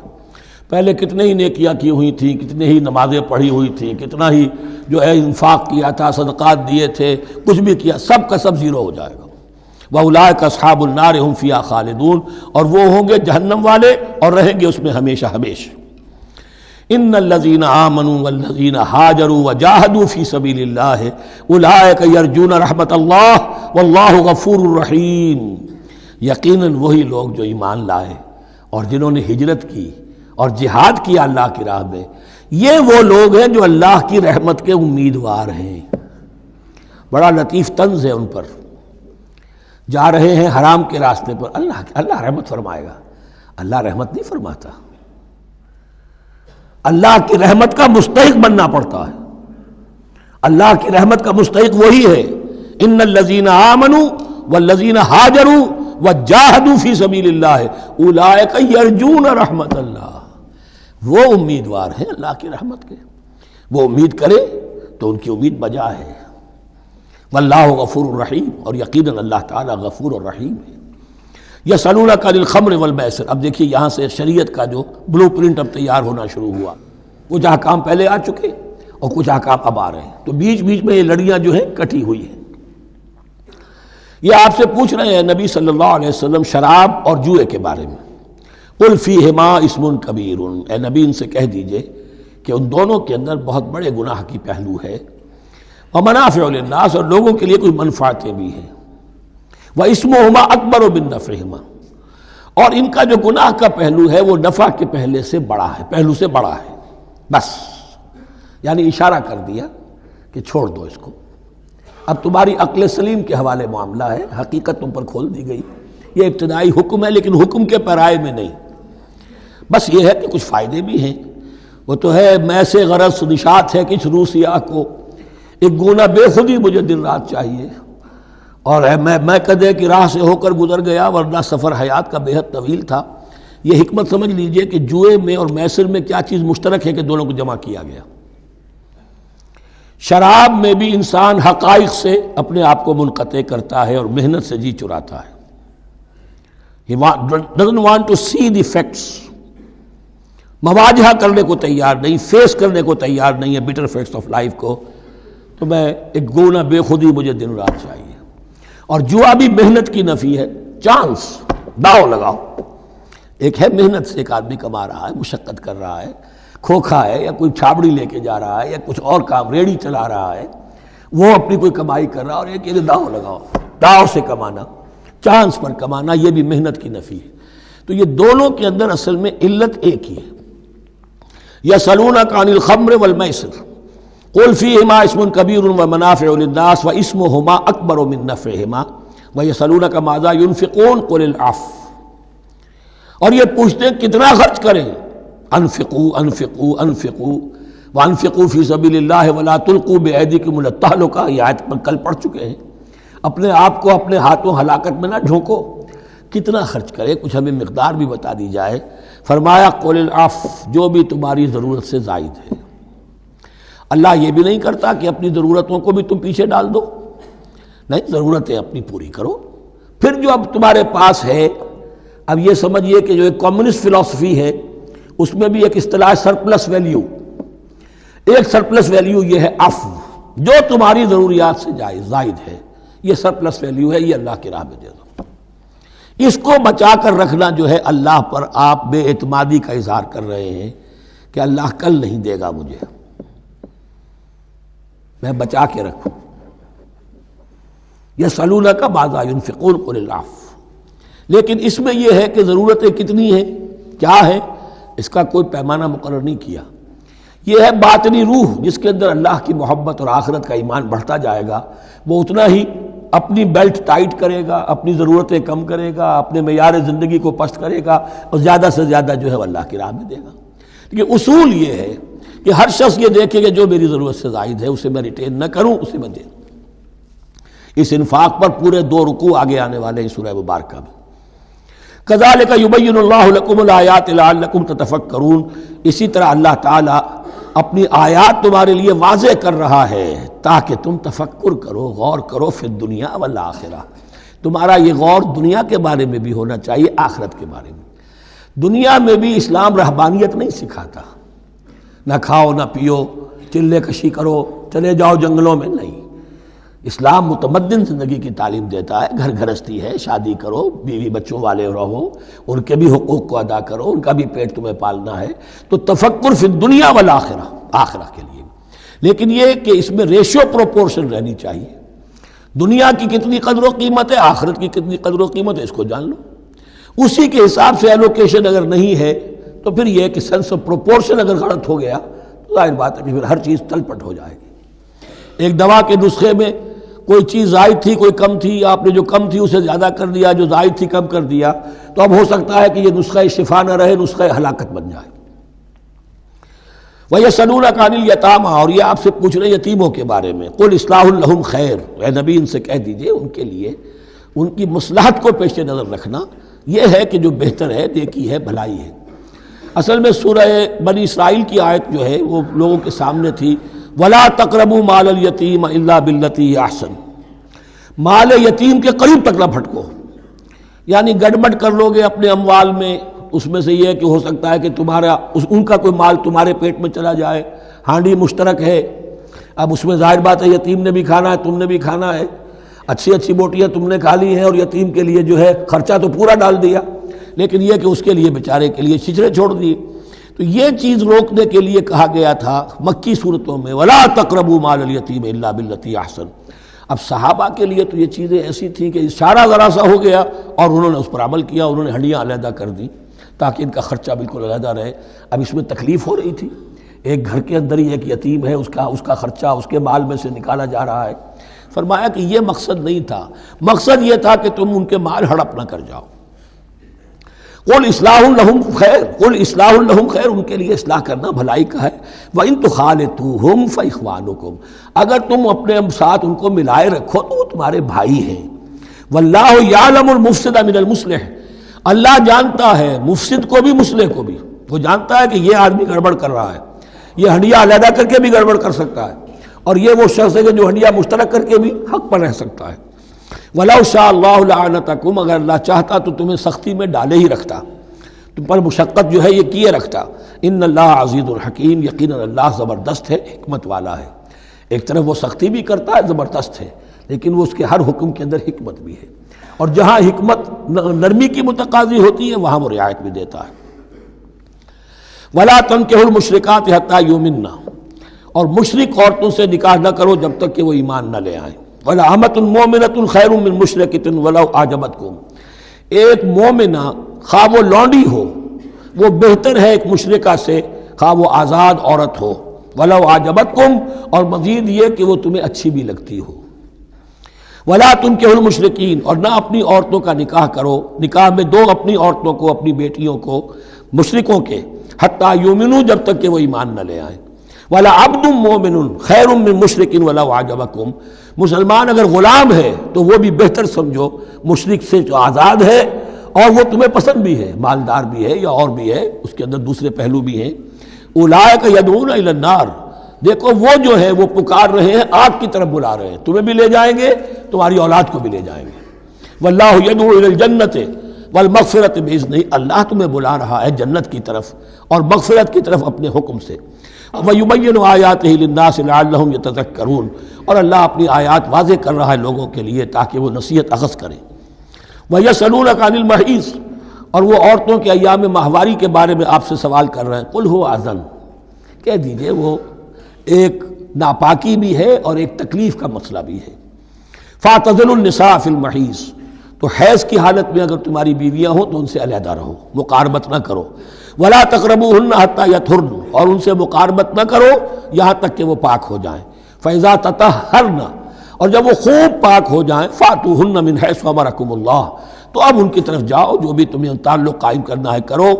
پہلے کتنے ہی نیکیاں کی ہوئی تھیں، کتنے ہی نمازیں پڑھی ہوئی تھیں، کتنا ہی جو ہے انفاق کیا تھا، صدقات دیے تھے، کچھ بھی کیا، سب کا سب زیرو ہو جائے گا۔ وَأُولَٰئِكَ أَصْحَابُ النَّارِ هُمْ فِيهَا خَالِدُونَ، اور وہ ہوں گے جہنم والے اور رہیں گے اس میں ہمیشہ ہمیشہ۔ ان الذین آمنوا والذین ہاجروا وجاہدوا فی سبیل اللہ اولئک یرجون رحمت اللہ واللہ غفور رحیم، یقیناً وہی لوگ جو ایمان لائے اور جنہوں نے ہجرت کی اور جہاد کیا اللہ کی راہ میں، یہ وہ لوگ ہیں جو اللہ کی رحمت کے امیدوار ہیں۔ بڑا لطیف طنز ہے ان پر، جا رہے ہیں حرام کے راستے پر، اللہ رحمت فرمائے گا، اللہ رحمت نہیں فرماتا، اللہ کی رحمت کا مستحق بننا پڑتا ہے۔ اللہ کی رحمت کا مستحق وہی ہے، ان الذین آمنوا والذین ہاجروا وجاہدوا فی سبیل اللہ اولئک یرجون رحمت اللہ، وہ امیدوار ہیں اللہ کی رحمت کے، وہ امید کرے تو ان کی امید بجا ہے۔ واللہ غفور الرحیم، اور یقیناً اللہ تعالیٰ غفور الرحیم ہے۔ یسألونک عن الخمر والمیسر، اب دیکھیے یہاں سے شریعت کا جو بلو پرنٹ اب تیار ہونا شروع ہوا، کچھ احکام پہلے آ چکے اور کچھ احکام اب آ رہے ہیں، تو بیچ بیچ میں یہ لڑیاں جو ہیں کٹی ہوئی ہیں۔ یہ آپ سے پوچھ رہے ہیں نبی صلی اللہ علیہ وسلم شراب اور جوئے کے بارے میں، قل فیہما اسم کبیر، اے نبی ان سے کہہ دیجئے کہ ان دونوں کے اندر بہت بڑے گناہ کی پہلو ہے، ومنافع للناس، اور لوگوں کے لیے کچھ منفعتیں بھی ہیں، واسمہما اکبر من نفعہما، اور ان کا جو گناہ کا پہلو ہے وہ نفع کے پہلو سے بڑا ہے، بس یعنی اشارہ کر دیا کہ چھوڑ دو اس کو، اب تمہاری عقل سلیم کے حوالے معاملہ ہے، حقیقت تم پر کھول دی گئی، یہ ابتدائی حکم ہے لیکن حکم کے پیرائے میں نہیں، بس یہ ہے کہ کچھ فائدے بھی ہیں، وہ تو ہے میں سے غرض نشات ہے کچھ روح سیاہ کو، ایک گونا بے خودی مجھے دن رات چاہیے، اور میں کدے کی راہ سے ہو کر گزر گیا ورنہ سفر حیات کا بے حد طویل تھا۔ یہ حکمت سمجھ لیجئے کہ جوئے میں اور میسر میں کیا چیز مشترک ہے کہ دونوں کو جمع کیا گیا۔ شراب میں بھی انسان حقائق سے اپنے آپ کو منقطع کرتا ہے اور محنت سے جی چراتا ہے، He doesn't want to see the facts، مواجہہ کرنے کو تیار نہیں، فیس کرنے کو تیار نہیں ہے bitter facts آف لائف کو، تو میں ایک گونا بے خودی مجھے دن رات چاہیے۔ اور جوا بھی محنت کی نفی ہے، چانس، داؤ لگاؤ، ایک ہے محنت سے ایک آدمی کما رہا ہے، مشقت کر رہا ہے، کھوکھا ہے یا کوئی چھابڑی لے کے جا رہا ہے یا کچھ اور کام ریڑھی چلا رہا ہے، وہ اپنی کوئی کمائی کر رہا ہے، اور ایک یہ داؤ لگاؤ، داؤ سے کمانا، چانس پر کمانا، یہ بھی محنت کی نفی ہے۔ تو یہ دونوں کے اندر اصل میں علت ایک ہی ہے۔ یسألونک عن الخمر والمیسر قل فیہما اسم کبیر ومنافع للناس واسمہما اکبر من نفعہما ویسألونک ماذا ینفقون قل العفو، اور یہ پوچھتے ہیں کتنا خرچ کریں، انفقوا انفقوا انفقوا وانفقوا فی سبیل اللہ ولا تلقوا بایدیکم الی التہلکہ، یہ آیت پر کل پڑھ چکے ہیں، اپنے آپ کو اپنے ہاتھوں ہلاکت میں نہ جھونکو، کتنا خرچ کرے، کچھ ہمیں مقدار بھی بتا دی جائے۔ فرمایا قل العفو، جو بھی تمہاری ضرورت سے زائد ہے۔ اللہ یہ بھی نہیں کرتا کہ اپنی ضرورتوں کو بھی تم پیچھے ڈال دو، نہیں، ضرورتیں اپنی پوری کرو، پھر جو اب تمہارے پاس ہے، اب یہ سمجھیے کہ جو ایک کمیونسٹ فلسفی ہے اس میں بھی ایک اصطلاح سرپلس ویلیو، ایک سرپلس ویلیو یہ ہے عفو، جو تمہاری ضروریات سے زائد ہے، یہ سرپلس ویلیو ہے، یہ اللہ کی راہ میں دے دو۔ اس کو بچا کر رکھنا جو ہے اللہ پر آپ بے اعتمادی کا اظہار کر رہے ہیں کہ اللہ کل نہیں دے گا مجھے، میں بچا کے رکھوں۔ یسألونک ماذا ینفقون قل العفو، لیکن اس میں یہ ہے کہ ضرورتیں کتنی ہیں، کیا ہے، اس کا کوئی پیمانہ مقرر نہیں کیا۔ یہ ہے باطنی روح، جس کے اندر اللہ کی محبت اور آخرت کا ایمان بڑھتا جائے گا، وہ اتنا ہی اپنی بیلٹ ٹائٹ کرے گا، اپنی ضرورتیں کم کرے گا، اپنے معیار زندگی کو پست کرے گا، اور زیادہ سے زیادہ جو ہے وہ اللہ کی راہ میں دے گا۔ لیکن اصول یہ ہے کہ ہر شخص یہ دیکھے کہ جو میری ضرورت سے زائد ہے اسے میں ریٹین نہ کروں، اسے میں دے دوں۔ اس انفاق پر پورے 2 رکوع آگے آنے والے ہیں سورہ مبارکہ میں۔ کذالک یبین اللہ لکم الآیات لعلکم تتفکرون، اسی طرح اللہ تعالیٰ اپنی آیات تمہارے لیے واضح کر رہا ہے تاکہ تم تفکر کرو، غور کرو، فی الدنیا والآخرہ، تمہارا یہ غور دنیا کے بارے میں بھی ہونا چاہیے، آخرت کے بارے میں۔ دنیا میں بھی اسلام رہبانیت نہیں سکھاتا، نہ کھاؤ نہ پیو، چلے کشی کرو، چلے جاؤ جنگلوں میں، نہیں، اسلام متمدن زندگی کی تعلیم دیتا ہے، گھر گھرستی ہے، شادی کرو، بیوی بچوں والے رہو، ان کے بھی حقوق کو ادا کرو، ان کا بھی پیٹ تمہیں پالنا ہے، تو تفکر فی الدنیا والآخرہ، آخرہ کے لیے، لیکن یہ کہ اس میں ریشیو پروپورشن رہنی چاہیے۔ دنیا کی کتنی قدر و قیمت ہے، آخرت کی کتنی قدر و قیمت ہے، اس کو جان لو۔ اسی کے حساب سے ایلوکیشن اگر نہیں ہے تو پھر یہ کہ سینس آف پروپورشن اگر غلط ہو گیا تو ظاہر بات ہے کہ پھر ہر چیز تلپٹ ہو جائے گی۔ ایک دوا کے نسخے میں کوئی چیز زائد تھی، کوئی کم تھی، آپ نے جو کم تھی اسے زیادہ کر دیا، جو زائد تھی کم کر دیا، تو اب ہو سکتا ہے کہ یہ نسخہ شفا نہ رہے، نسخہ ہلاکت بن جائے۔ وَيَسْأَلُونَكَ عَنِ الْيَتَامَىٰ، اور یہ آپ سے پوچھ رہے یتیموں کے بارے میں، قُلْ إِصْلَاحٌ لَهُمْ خَيْرٌ، اے نبی ان سے کہہ دیجئے ان کے لیے ان کی مصلحت کو پیش نظر رکھنا یہ ہے کہ جو بہتر ہے، نیکی ہے، بھلائی ہے۔ اصل میں سورہ بنی اسرائیل کی آیت جو ہے وہ لوگوں کے سامنے تھی، وَلَا تَقْرَبُوا مَالَ الْيَتِيمَ إِلَّا بِالَّتِي هِيَ أَحْسَنُ، مال یتیم کے قریب تک نہ پھٹکو، یعنی گڑبڑ کر لو گے اپنے اموال میں، اس میں سے یہ کہ ہو سکتا ہے کہ تمہارا ان کا کوئی مال تمہارے پیٹ میں چلا جائے، ہانڈی مشترک ہے، اب اس میں ظاہر بات ہے یتیم نے بھی کھانا ہے، تم نے بھی کھانا ہے، اچھی اچھی بوٹیاں تم نے کھا لی ہیں اور یتیم کے لیے جو ہے خرچہ تو پورا ڈال دیا، لیکن یہ کہ اس کے لیے بیچارے کے لیے چھچڑے چھوڑ دیے۔ تو یہ چیز روکنے کے لیے کہا گیا تھا مکی صورتوں میں، وَلَا تَقْرَبُوا مَالَ الْيَتِيمِ إِلَّا بِالَّتِي أَحْسَنُ۔ اب صحابہ کے لیے تو یہ چیزیں ایسی تھیں کہ اشارہ ذرا سا ہو گیا اور انہوں نے اس پر عمل کیا، انہوں نے ہنڈیاں علیحدہ کر دیں تاکہ ان کا خرچہ بالکل علیحدہ رہے۔ اب اس میں تکلیف ہو رہی تھی، ایک گھر کے اندر ہی ایک یتیم ہے، اس کا خرچہ اس کے مال میں سے نکالا جا رہا ہے۔ فرمایا کہ یہ مقصد نہیں تھا، مقصد یہ تھا کہ تم ان کے مال ہڑپ نہ کر جاؤ۔ قُلْ إِصْلَاحٌ لَهُمْ خَيْرٌ، قُلْ إِصْلَاحٌ لَهُمْ خَيْرٌ، ان کے لیے اصلاح کرنا بھلائی کا ہے۔ وَإِن تُخَالِطُوهُمْ فَإِخْوَانُكُمْ، اگر تم اپنے ساتھ ان کو ملائے رکھو تو وہ تمہارے بھائی ہیں۔ وَاللَّهُ يَعْلَمُ الْمُفْسِدَ مِنَ الْمُصْلِحِ، اللہ جانتا ہے مفسد کو بھی مصلح کو بھی، وہ جانتا ہے کہ یہ آدمی گڑبڑ کر رہا ہے، یہ ہنڈیاں علیحدہ کر کے بھی گڑبڑ کر سکتا ہے، اور یہ وہ شخص ہے کہ جو ہنڈیاں مشترک کر کے بھی حق پر رہ سکتا ہے۔ وَلَوْ شَاءَ اللَّهُ لَعَنَتَكُمْ، اگر اللہ چاہتا تو تمہیں سختی میں ڈالے ہی رکھتا، تم پر مشقت جو ہے یہ کیے رکھتا۔ ان اللہ عزیز الحکیم، یقیناً اللہ زبردست ہے، حکمت والا ہے۔ ایک طرف وہ سختی بھی کرتا ہے، زبردست ہے، لیکن وہ اس کے ہر حکم کے اندر حکمت بھی ہے، اور جہاں حکمت نرمی کی متقاضی ہوتی ہے وہاں وہ رعایت بھی دیتا ہے۔ وَلَا تَنكِحُوا الْمُشْرِكَاتِ حَتَّىٰ يُؤْمِنَّ، اور مشرک عورتوں سے نکاح نہ کرو جب تک کہ وہ ایمان نہ لے آئیں۔ وَلَا أَمَةٌ مُؤْمِنَةٌ خَيْرٌ مِّن مُشْرِكَةٍ وَلَوْ أَعْجَبَتْكُمْ، ایک مومنہ خواہ وہ لونڈی ہو وہ بہتر ہے ایک مشرکہ سے خواہ وہ آزاد عورت ہو۔ وَلَوْ أَعْجَبَتْكُمْ، اور مزید یہ کہ وہ تمہیں اچھی بھی لگتی ہو۔ وَلَا تُنكِحُوا الْمُشْرِكِينَ، اور نہ اپنی عورتوں کا نکاح کرو، نکاح میں دو اپنی عورتوں کو، اپنی بیٹیوں کو مشرکوں کے، حتیٰ یؤمنوا، جب تک کہ وہ ایمان نہ لے آئیں۔ وَلَا عَبْدٌ مُؤْمِنٌ خَيْرٌ مِّن مُشْرِكٍ وَلَوْ أَعْجَبَكُمْ، مسلمان اگر غلام ہے تو وہ بھی بہتر سمجھو مشرک سے جو آزاد ہے اور وہ تمہیں پسند بھی ہے، مالدار بھی ہے یا اور بھی ہے، اس کے اندر دوسرے پہلو بھی ہیں۔ اولئک یدعون الی النار، دیکھو وہ جو ہے وہ پکار رہے ہیں، آگ کی طرف بلا رہے ہیں، تمہیں بھی لے جائیں گے، تمہاری اولاد کو بھی لے جائیں گے۔ واللہ یدعو الی الجنۃ والمغفرۃ باذنہ، اللہ تمہیں بلا رہا ہے جنت کی طرف اور مغفرت کی طرف اپنے حکم سے۔ وَيُبَيِّنُ آیاتہ للناس لعلہم یتذکرون، اور اللہ اپنی آیات واضح کر رہا ہے لوگوں کے لیے تاکہ وہ نصیحت اخذ کریں۔ وَيَسْأَلُونَكَ عَنِ الْمَحِيضِ، اور وہ عورتوں کے ایام ماہواری کے بارے میں آپ سے سوال کر رہے ہیں۔ قُلْ هُوَ أَذًى، کہہ دیجئے وہ ایک ناپاکی بھی ہے اور ایک تکلیف کا مسئلہ بھی ہے۔ فَاعْتَزِلُوا النِّسَاءَ فِي الْمَحِيضِ، تو حیض کی حالت میں اگر تمہاری بیویاں ہوں تو ان سے علیحدہ رہو، مقاربت نہ کرو۔ وَلَا تَقْرَبُوهُنَّ حَتَّىٰ يَطْهُرْنَ، اور ان سے مقاربت نہ کرو یہاں تک کہ وہ پاک ہو جائیں۔ فَإِذَا تَطَهَّرْنَ، اور جب وہ خوب پاک ہو جائیں، فَأْتُوهُنَّ مِنْ حَيْثُ أَمَرَكُمُ اللَّهُ، تو اب ان کی طرف جاؤ، جو بھی تمہیں تعلق قائم کرنا ہے کرو،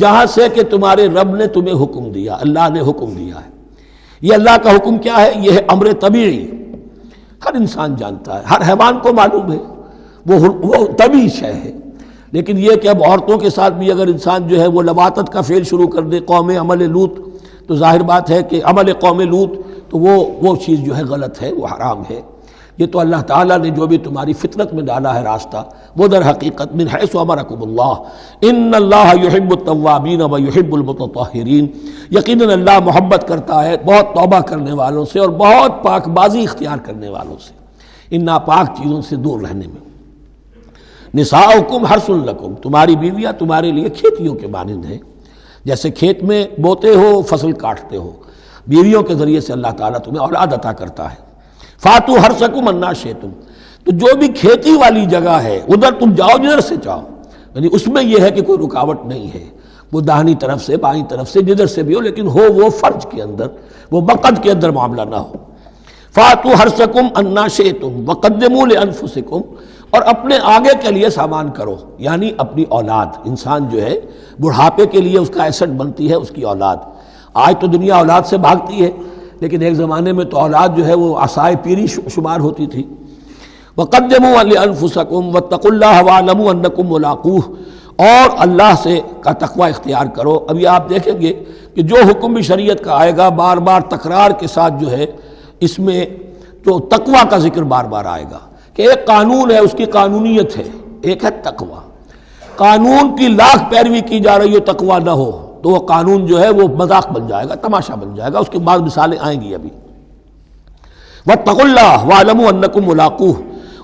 جہاں سے کہ تمہارے رب نے تمہیں حکم دیا، اللہ نے حکم دیا ہے۔ یہ اللہ کا حکم کیا ہے؟ یہ ہے امر طبیعی، ہر انسان جانتا ہے، ہر حیوان کو معلوم ہے، وہ طبیعی شے ہے۔ لیکن یہ کہ اب عورتوں کے ساتھ بھی اگر انسان جو ہے وہ لواطت کا فعل شروع کر دے، قوم عمل لوط، تو ظاہر بات ہے کہ عمل قوم لوط تو وہ چیز جو ہے غلط ہے، وہ حرام ہے۔ یہ تو اللہ تعالیٰ نے جو بھی تمہاری فطرت میں ڈالا ہے راستہ، وہ در حقیقت من حیث امرکم اللہ، ان اللہ یحب التوابین ویحب المتطہرین، یقیناً اللہ محبت کرتا ہے بہت توبہ کرنے والوں سے اور بہت پاک بازی اختیار کرنے والوں سے۔ ان ناپاک چیزوں سے دور رہنے میں۔ نساؤکم حرث لکم، تمہاری بیویاں تمہارے لیے کھیتیوں کے مانند ہیں، جیسے کھیت میں بوتے ہو، فصل کاٹتے ہو، بیویوں کے ذریعے سے اللہ تعالیٰ تمہیں اولاد عطا کرتا ہے۔ فاتو حرثکم انا شئتم، تو جو بھی کھیتی والی جگہ ہے ادھر تم جاؤ جدھر سے چاہو، یعنی اس میں یہ ہے کہ کوئی رکاوٹ نہیں ہے، وہ داہنی طرف سے بائیں طرف سے جدھر سے بھی ہو، لیکن ہو وہ فرج کے اندر، وہ مقد کے اندر معاملہ نہ ہو۔ فاتو حرثکم انا شئتم وقدموا لانفسکم، اور اپنے آگے کے لیے سامان کرو، یعنی اپنی اولاد۔ انسان جو ہے بڑھاپے کے لیے اس کا ایسٹ بنتی ہے اس کی اولاد۔ آج تو دنیا اولاد سے بھاگتی ہے، لیکن ایک زمانے میں تو اولاد جو ہے وہ عصائے پیری شمار ہوتی تھی۔ وقدموا لانفسکم واتقوا اللہ واعلموا انکم ملاقوہ، اور اللہ سے کا تقوی اختیار کرو۔ ابھی آپ دیکھیں گے کہ جو حکم بھی شریعت کا آئے گا بار بار تکرار کے ساتھ جو ہے اس میں تو تقوی کا ذکر بار بار آئے گا، کہ ایک قانون ہے اس کی قانونیت ہے، ایک ہے تقوی۔ قانون کی لاکھ پیروی کی جا رہی ہو، تقوی نہ ہو تو وہ قانون جو ہے وہ مذاق بن جائے گا، تماشا بن جائے گا۔ اس کے بعد مثالیں آئیں گی ابھی۔ واتقوا اللہ واعلموا انکم ملاقوہ،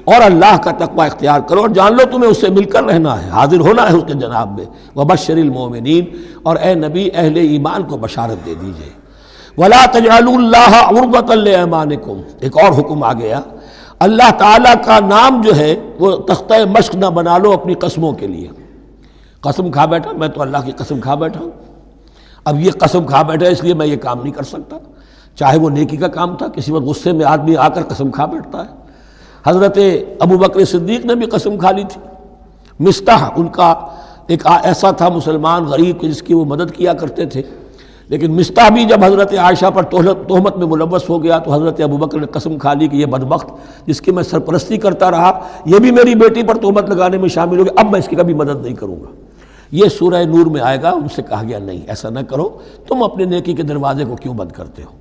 اور اللہ کا تقوی اختیار کرو اور جان لو تمہیں اس سے مل کر رہنا ہے، حاضر ہونا ہے اس کے جناب میں۔ وبشر المؤمنین، اور اے نبی اہل ایمان کو بشارت دے دیجئے۔ ولا تجعلوا اللہ عرضۃ لایمانکم، ایک اور حکم آ گیا، اللہ تعالیٰ کا نام جو ہے وہ تختہ مشق نہ بنا لو اپنی قسموں کے لیے۔ قسم کھا بیٹھا میں تو اللہ کی قسم کھا بیٹھا ہوں، اب یہ قسم کھا بیٹھا اس لیے میں یہ کام نہیں کر سکتا، چاہے وہ نیکی کا کام تھا، کسی وقت غصے میں آدمی آ کر قسم کھا بیٹھتا ہے۔ حضرت ابو بکر صدیق نے بھی قسم کھا لی تھی۔ مستح ان کا ایک ایسا تھا مسلمان غریب کہ جس کی وہ مدد کیا کرتے تھے، لیکن مستح بھی جب حضرت عائشہ پر تہمت میں ملوث ہو گیا تو حضرت ابو بکر نے قسم کھا لی کہ یہ بدبخت جس کی میں سرپرستی کرتا رہا یہ بھی میری بیٹی پر تہمت لگانے میں شامل ہو گیا، اب میں اس کی کبھی مدد نہیں کروں گا۔ یہ سورہ نور میں آئے گا، ان سے کہا گیا نہیں ایسا نہ کرو، تم اپنے نیکی کے دروازے کو کیوں بند کرتے ہو؟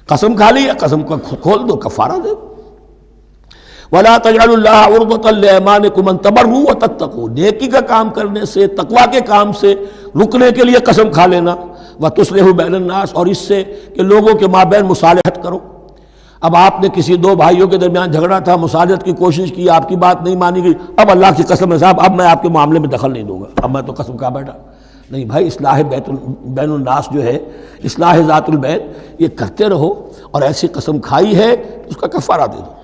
قسم کھا لی، قسم کو کھول دو، کفارہ دے۔ وَلَا تَجْعَلُوا اللَّهَ عُرْضَةً لِأَيْمَانِكُمْ أَن تَبَرُّوا وَتَتَّقُوا، نیکی کا کام کرنے سے، تقوی کے کام سے رکنے کے لیے قسم کھا لینا۔ وَتُصْلِحُوا بَيْنَ النَّاسِ، اور اس سے کہ لوگوں کے مابین مصالحت کرو۔ اب آپ نے کسی دو بھائیوں کے درمیان جھگڑا تھا، مصالحت کی کوشش کی، آپ کی بات نہیں مانی گئی، اب اللہ کی قسم ہے صاحب اب میں آپ کے معاملے میں دخل نہیں دوں گا، اب میں تو قسم کھا بیٹھا۔ نہیں بھائی، اصلاح بین الناس جو ہے، اصلاح ذات البین، یہ کرتے رہو، اور ایسی قسم کھائی ہے اس کا کفارہ دے دو۔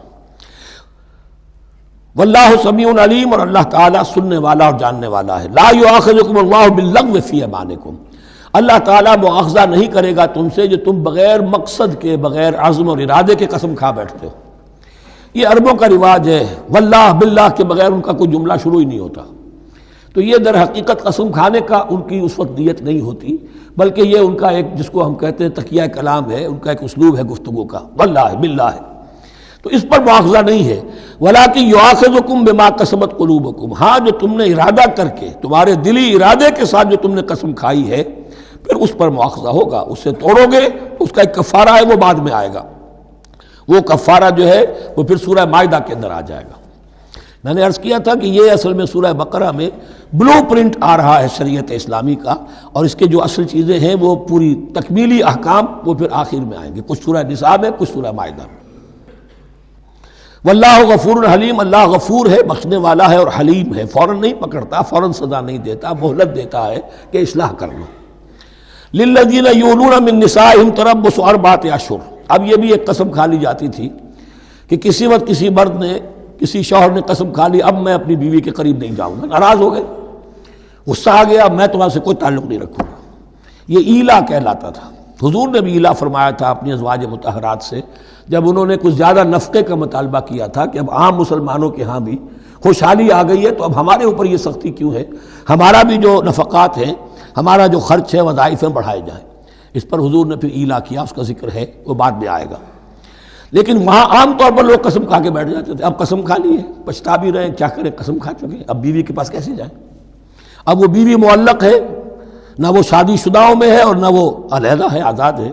واللہ سمیع علیم، اور اللہ تعالیٰ سننے والا اور جاننے والا ہے۔ لا یؤاخذکم اللہ باللغو فی ایمانکم، اللہ تعالیٰ مؤاخذہ نہیں کرے گا تم سے جو تم بغیر مقصد کے، بغیر عزم اور ارادے کے قسم کھا بیٹھتے ہو۔ یہ عربوں کا رواج ہے، واللہ باللہ کے بغیر ان کا کوئی جملہ شروع ہی نہیں ہوتا، تو یہ در حقیقت قسم کھانے کا ان کی اس وقت نیت نہیں ہوتی، بلکہ یہ ان کا ایک جس کو ہم کہتے ہیں تقیہ کلام ہے، ان کا ایک اسلوب ہے گفتگو کا، واللہ باللہ ہے، تو اس پر مؤاخذہ نہیں ہے۔ وَلَٰكِن يُؤَاخِذُكُم بِمَا کَسَبَتْ قُلُوبُكُم، ہاں جو تم نے ارادہ کر کے، تمہارے دلی ارادے کے ساتھ جو تم نے قسم کھائی ہے، پھر اس پر مؤاخذہ ہوگا، اس سے توڑو گے، اس کا ایک کفارہ ہے وہ بعد میں آئے گا، وہ کفارہ جو ہے وہ پھر سورہ مائدہ کے اندر آ جائے گا۔ میں نے عرض کیا تھا کہ یہ اصل میں سورہ بقرہ میں بلو پرنٹ آ رہا ہے شریعت اسلامی کا، اور اس کے جو اصل چیزیں ہیں وہ پوری تکمیلی احکام وہ پھر آخر میں آئیں گے، کچھ سورہ نساء میں، کچھ سورہ مائدہ میں۔ واللہ غفور حلیم، اللہ غفور ہے، بخشنے والا ہے اور حلیم ہے، فوراً نہیں پکڑتا، فوراً سزا نہیں دیتا، مہلت دیتا ہے کہ اصلاح کر لو۔ للذین یولون من نسائہم تربص اربعۃ اشہر، اب یہ بھی ایک قسم کھا لی جاتی تھی کہ کسی وقت کسی مرد نے، کسی شوہر نے قسم کھا لی اب میں اپنی بیوی کے قریب نہیں جاؤں گا، ناراض ہو گئے، غصہ آ گیا، میں تمہارے سے کوئی تعلق نہیں رکھوں گا، یہ ایلا کہلاتا تھا۔ حضور نے بھی ایلا فرمایا تھا اپنی ازواج مطہرات سے جب انہوں نے کچھ زیادہ نفقے کا مطالبہ کیا تھا کہ اب عام مسلمانوں کے ہاں بھی خوشحالی آ گئی ہے تو اب ہمارے اوپر یہ سختی کیوں ہے، ہمارا بھی جو نفقات ہیں، ہمارا جو خرچ ہے، وظائف ہیں، بڑھائے جائیں۔ اس پر حضور نے پھر ایلا کیا، اس کا ذکر ہے، وہ بعد میں آئے گا۔ لیکن وہاں عام طور پر لوگ قسم کھا کے بیٹھ جاتے تھے، اب قسم کھا لی ہے، پچھتا بھی رہے، کیا کریں، قسم کھا چکے، اب بیوی کے پاس کیسے جائیں؟ اب وہ بیوی معلق ہے، نہ وہ شادی شداؤں میں ہے اور نہ وہ علیحدہ ہے، آزاد ہے۔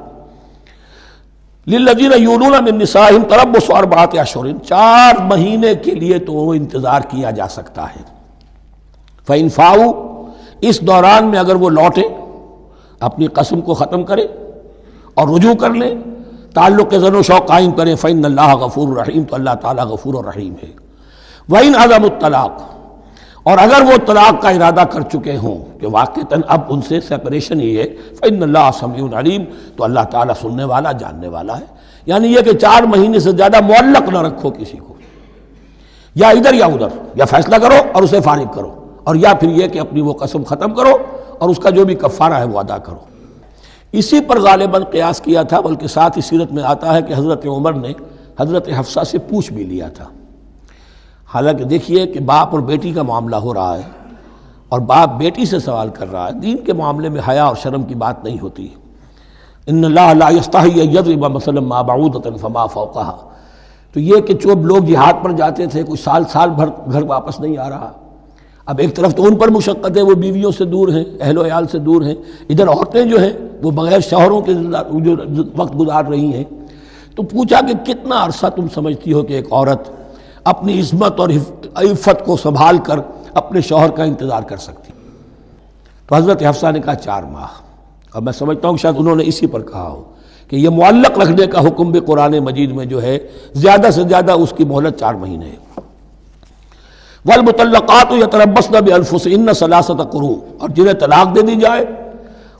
للذین یولون من نسائہم تربص اربعۃ اشہر، 4 مہینے کے لیے تو وہ انتظار کیا جا سکتا ہے۔ فإن فاؤوا، اس دوران میں اگر وہ لوٹیں، اپنی قسم کو ختم کریں اور رجوع کر لیں، تعلق زن و شوق قائم کریں فإن اللہ غفور الرحیم، تو اللہ تعالیٰ غفور الرحیم ہے۔ وَإِنْ عَزَمُوا الطلاق، اور اگر وہ طلاق کا ارادہ کر چکے ہوں کہ واقعتاً اب ان سے سیپریشن ہی ہے، فإن اللہ سمیع علیم، تو اللہ تعالیٰ سننے والا جاننے والا ہے۔ یعنی یہ کہ 4 مہینے سے زیادہ معلق نہ رکھو کسی کو، یا ادھر یا ادھر، یا فیصلہ کرو اور اسے فارغ کرو، اور یا پھر یہ کہ اپنی وہ قسم ختم کرو اور اس کا جو بھی کفارہ ہے وہ ادا کرو۔ اسی پر غالباً قیاس کیا تھا، بلکہ ساتھ ہی سیرت میں آتا ہے کہ حضرت عمر نے حضرت حفصہ سے پوچھ بھی لیا تھا۔ حالانکہ دیکھیے کہ باپ اور بیٹی کا معاملہ ہو رہا ہے، اور باپ بیٹی سے سوال کر رہا ہے، دین کے معاملے میں حیا اور شرم کی بات نہیں ہوتی۔ ان اللہ لا یستحی ان یضرب مثلا ما بعوضۃ فما فوقها، تو یہ کہ جو لوگ جہاد پر جاتے تھے کوئی سال بھر گھر واپس نہیں آ رہا، اب ایک طرف تو ان پر مشقت ہے، وہ بیویوں سے دور ہیں، اہل و عیال سے دور ہیں، ادھر عورتیں جو ہیں وہ بغیر شوہروں کے جو وقت گزار رہی ہیں۔ تو پوچھا کہ کتنا عرصہ تم سمجھتی ہو کہ ایک عورت اپنی عصمت اور عفت کو سنبھال کر اپنے شوہر کا انتظار کر سکتی؟ تو حضرت حفصہ نے کہا 4 ماہ، اور میں سمجھتا ہوں کہ شاید انہوں نے اسی پر کہا ہو کہ یہ معلق رکھنے کا حکم بھی قرآن مجید میں جو ہے زیادہ سے زیادہ اس کی مہلت 4 مہینے ہے۔ والمطلقات یتربصن بانفسهن 3 قروء، اور جنہیں طلاق دے دی جائے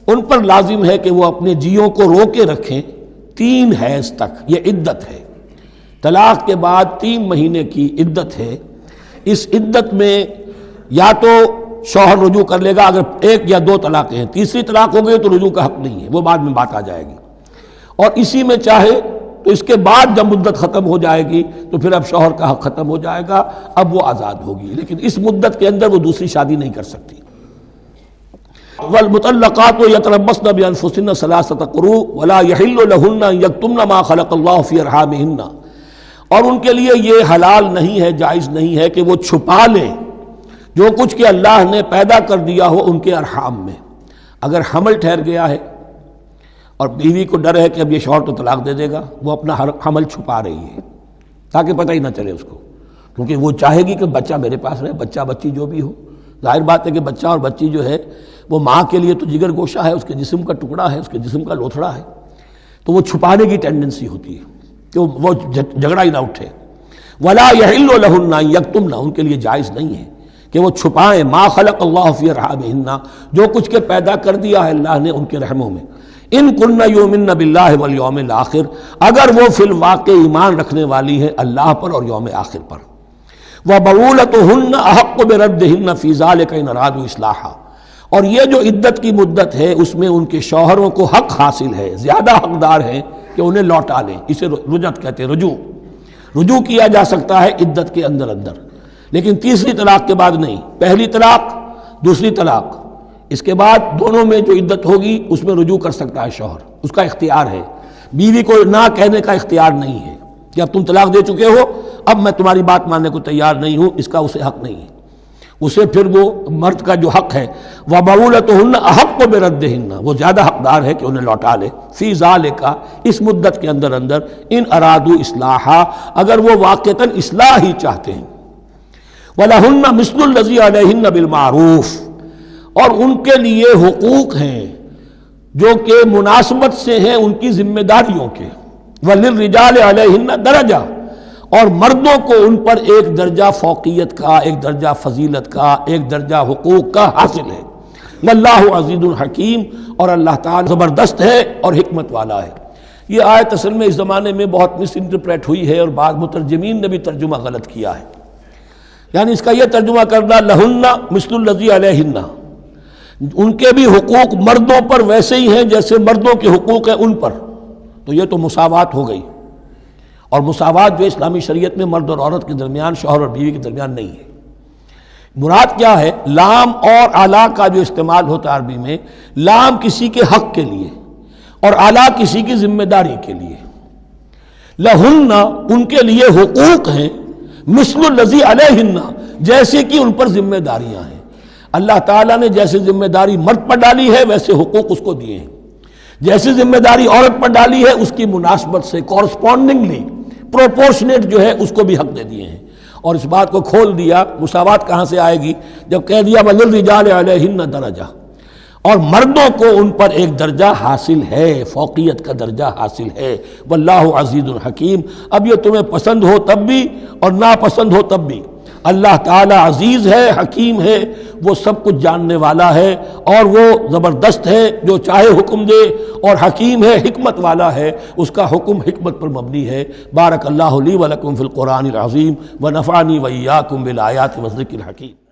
ان پر لازم ہے کہ وہ اپنے جیوں کو روکے رکھیں 3 حیض تک، یہ عدت ہے۔ طلاق کے بعد 3 مہینے کی عدت ہے۔ اس عدت میں یا تو شوہر رجوع کر لے گا اگر 1 یا 2 طلاقیں ہیں، تیسری طلاق ہو گئی تو رجوع کا حق نہیں ہے، وہ بعد میں بات آ جائے گی، اور اسی میں چاہے تو اس کے بعد جب مدت ختم ہو جائے گی تو پھر اب شوہر کا حق ختم ہو جائے گا، اب وہ آزاد ہوگی، لیکن اس مدت کے اندر وہ دوسری شادی نہیں کر سکتی۔ والمطلقات یتربصن بانفسهن 3 قروء ولا يحل لهن ان يكتمن ما خلق الله في ارحامهن، اور ان کے لیے یہ حلال نہیں ہے، جائز نہیں ہے کہ وہ چھپا لیں جو کچھ کہ اللہ نے پیدا کر دیا ہو ان کے ارحام میں۔ اگر حمل ٹھہر گیا ہے اور بیوی کو ڈر ہے کہ اب یہ شوہر تو طلاق دے دے گا، وہ اپنا حمل چھپا رہی ہے تاکہ پتہ ہی نہ چلے اس کو، کیونکہ وہ چاہے گی کہ بچہ میرے پاس رہے، بچہ بچی جو بھی ہو۔ ظاہر بات ہے کہ بچہ اور بچی جو ہے وہ ماں کے لیے تو جگر گوشہ ہے، اس کے جسم کا ٹکڑا ہے، اس کے جسم کا لوتھڑا ہے، تو وہ چھپانے کی ٹینڈنسی ہوتی ہے کہ وہ جھگڑا ہی نہ اٹھے۔ ولا يحل لهن ان يكتمن، ان کے لیے جائز نہیں ہے کہ وہ چھپائیں ما خلق اللہ فی ارحامہن، جو کچھ کہ پیدا کر دیا ہے اللہ نے ان کے رحموں میں۔ ان کن یؤمن باللہ والیوم الآخر، اگر وہ فی الواقع ایمان رکھنے والی ہے اللہ پر اور یوم آخر پر۔ وبعولتهن احق بردہن فی ذلک ان ارادوا اصلاحا، اور یہ جو عدت کی مدت ہے اس میں ان کے شوہروں کو حق حاصل ہے، زیادہ حقدار ہیں کہ انہیں لوٹا لیں، اسے رجعت کہتے ہیں، رجوع کیا جا سکتا ہے عدت کے اندر لیکن تیسری طلاق کے بعد نہیں۔ پہلی طلاق، دوسری طلاق، اس کے بعد دونوں میں جو عدت ہوگی اس میں رجوع کر سکتا ہے شوہر، اس کا اختیار ہے، بیوی کو نہ کہنے کا اختیار نہیں ہے کہ اب تم طلاق دے چکے ہو، اب میں تمہاری بات ماننے کو تیار نہیں ہوں، اس کا اسے حق نہیں ہے۔ اسے پھر وہ مرد کا جو حق ہے وَبَعُولَتُهُنَّ أَحَقُّ بِرَدِّهِنَّ، وہ زیادہ حقدار ہے کہ انہیں لوٹا لے، فی ذالک، اس مدت کے اندر ان ارادوا اصلاحا، اگر وہ واقعتاً اصلاح ہی چاہتے ہیں۔ وَلَهُنَّ مِثْلُ الَّذِي عَلَيْهِنَّ بِالْمَعْرُوفِ، اور ان کے لیے حقوق ہیں جو کہ مناسبت سے ہیں ان کی ذمہ داریوں کے۔ وَلِلرِّجَالِ عَلَيْهِنَّ دَرَجَةٌ، اور مردوں کو ان پر ایک درجہ فوقیت کا، ایک درجہ فضیلت کا، ایک درجہ حقوق کا حاصل ہے۔ واللہ عزیز الحکیم، اور اللہ تعالیٰ زبردست ہے اور حکمت والا ہے۔ یہ آیت اصل میں اس زمانے میں بہت مس انٹرپریٹ ہوئی ہے اور بعض مترجمین نے بھی ترجمہ غلط کیا ہے، یعنی اس کا یہ ترجمہ کرنا لہن مثل الذی علیہن، ان کے بھی حقوق مردوں پر ویسے ہی ہیں جیسے مردوں کے حقوق ہیں ان پر، تو یہ تو مساوات ہو گئی، اور مساوات جو اسلامی شریعت میں مرد اور عورت کے درمیان، شوہر اور بیوی کے درمیان نہیں ہے۔ مراد کیا ہے؟ لام اور اعلیٰ کا جو استعمال ہوتا ہے عربی میں، لام کسی کے حق کے لیے اور اعلیٰ کسی کی ذمہ داری کے لیے۔ لہن، ان کے لیے حقوق ہیں، مثل الذی علیہن، جیسے کہ ان پر ذمہ داریاں ہیں۔ اللہ تعالیٰ نے جیسے ذمہ داری مرد پر ڈالی ہے ویسے حقوق اس کو دیے ہیں، جیسے ذمہ داری عورت پر ڈالی ہے اس کی مناسبت سے کورسپونڈنگلی پروپورشنیٹ جو ہے اس کو بھی حق دے دیے ہیں۔ اور اس بات کو کھول دیا، مساوات کہاں سے آئے گی؟ جب کہہ دیا وَلِلرِّجَالِ عَلَيْهِنَّ دَرَجَةٌ، اور مردوں کو ان پر ایک درجہ حاصل ہے، فوقیت کا درجہ حاصل ہے۔ واللہ عزیز الحکیم۔ اب یہ تمہیں پسند ہو تب بھی اور ناپسند ہو تب بھی، اللہ تعالی عزیز ہے، حکیم ہے، وہ سب کچھ جاننے والا ہے، اور وہ زبردست ہے جو چاہے حکم دے، اور حکیم ہے، حکمت والا ہے، اس کا حکم حکمت پر مبنی ہے۔ بارک اللہ لی ولکم فی القرآن العظیم ونفعنی وإیاکم بالآیات والذکر الحکیم۔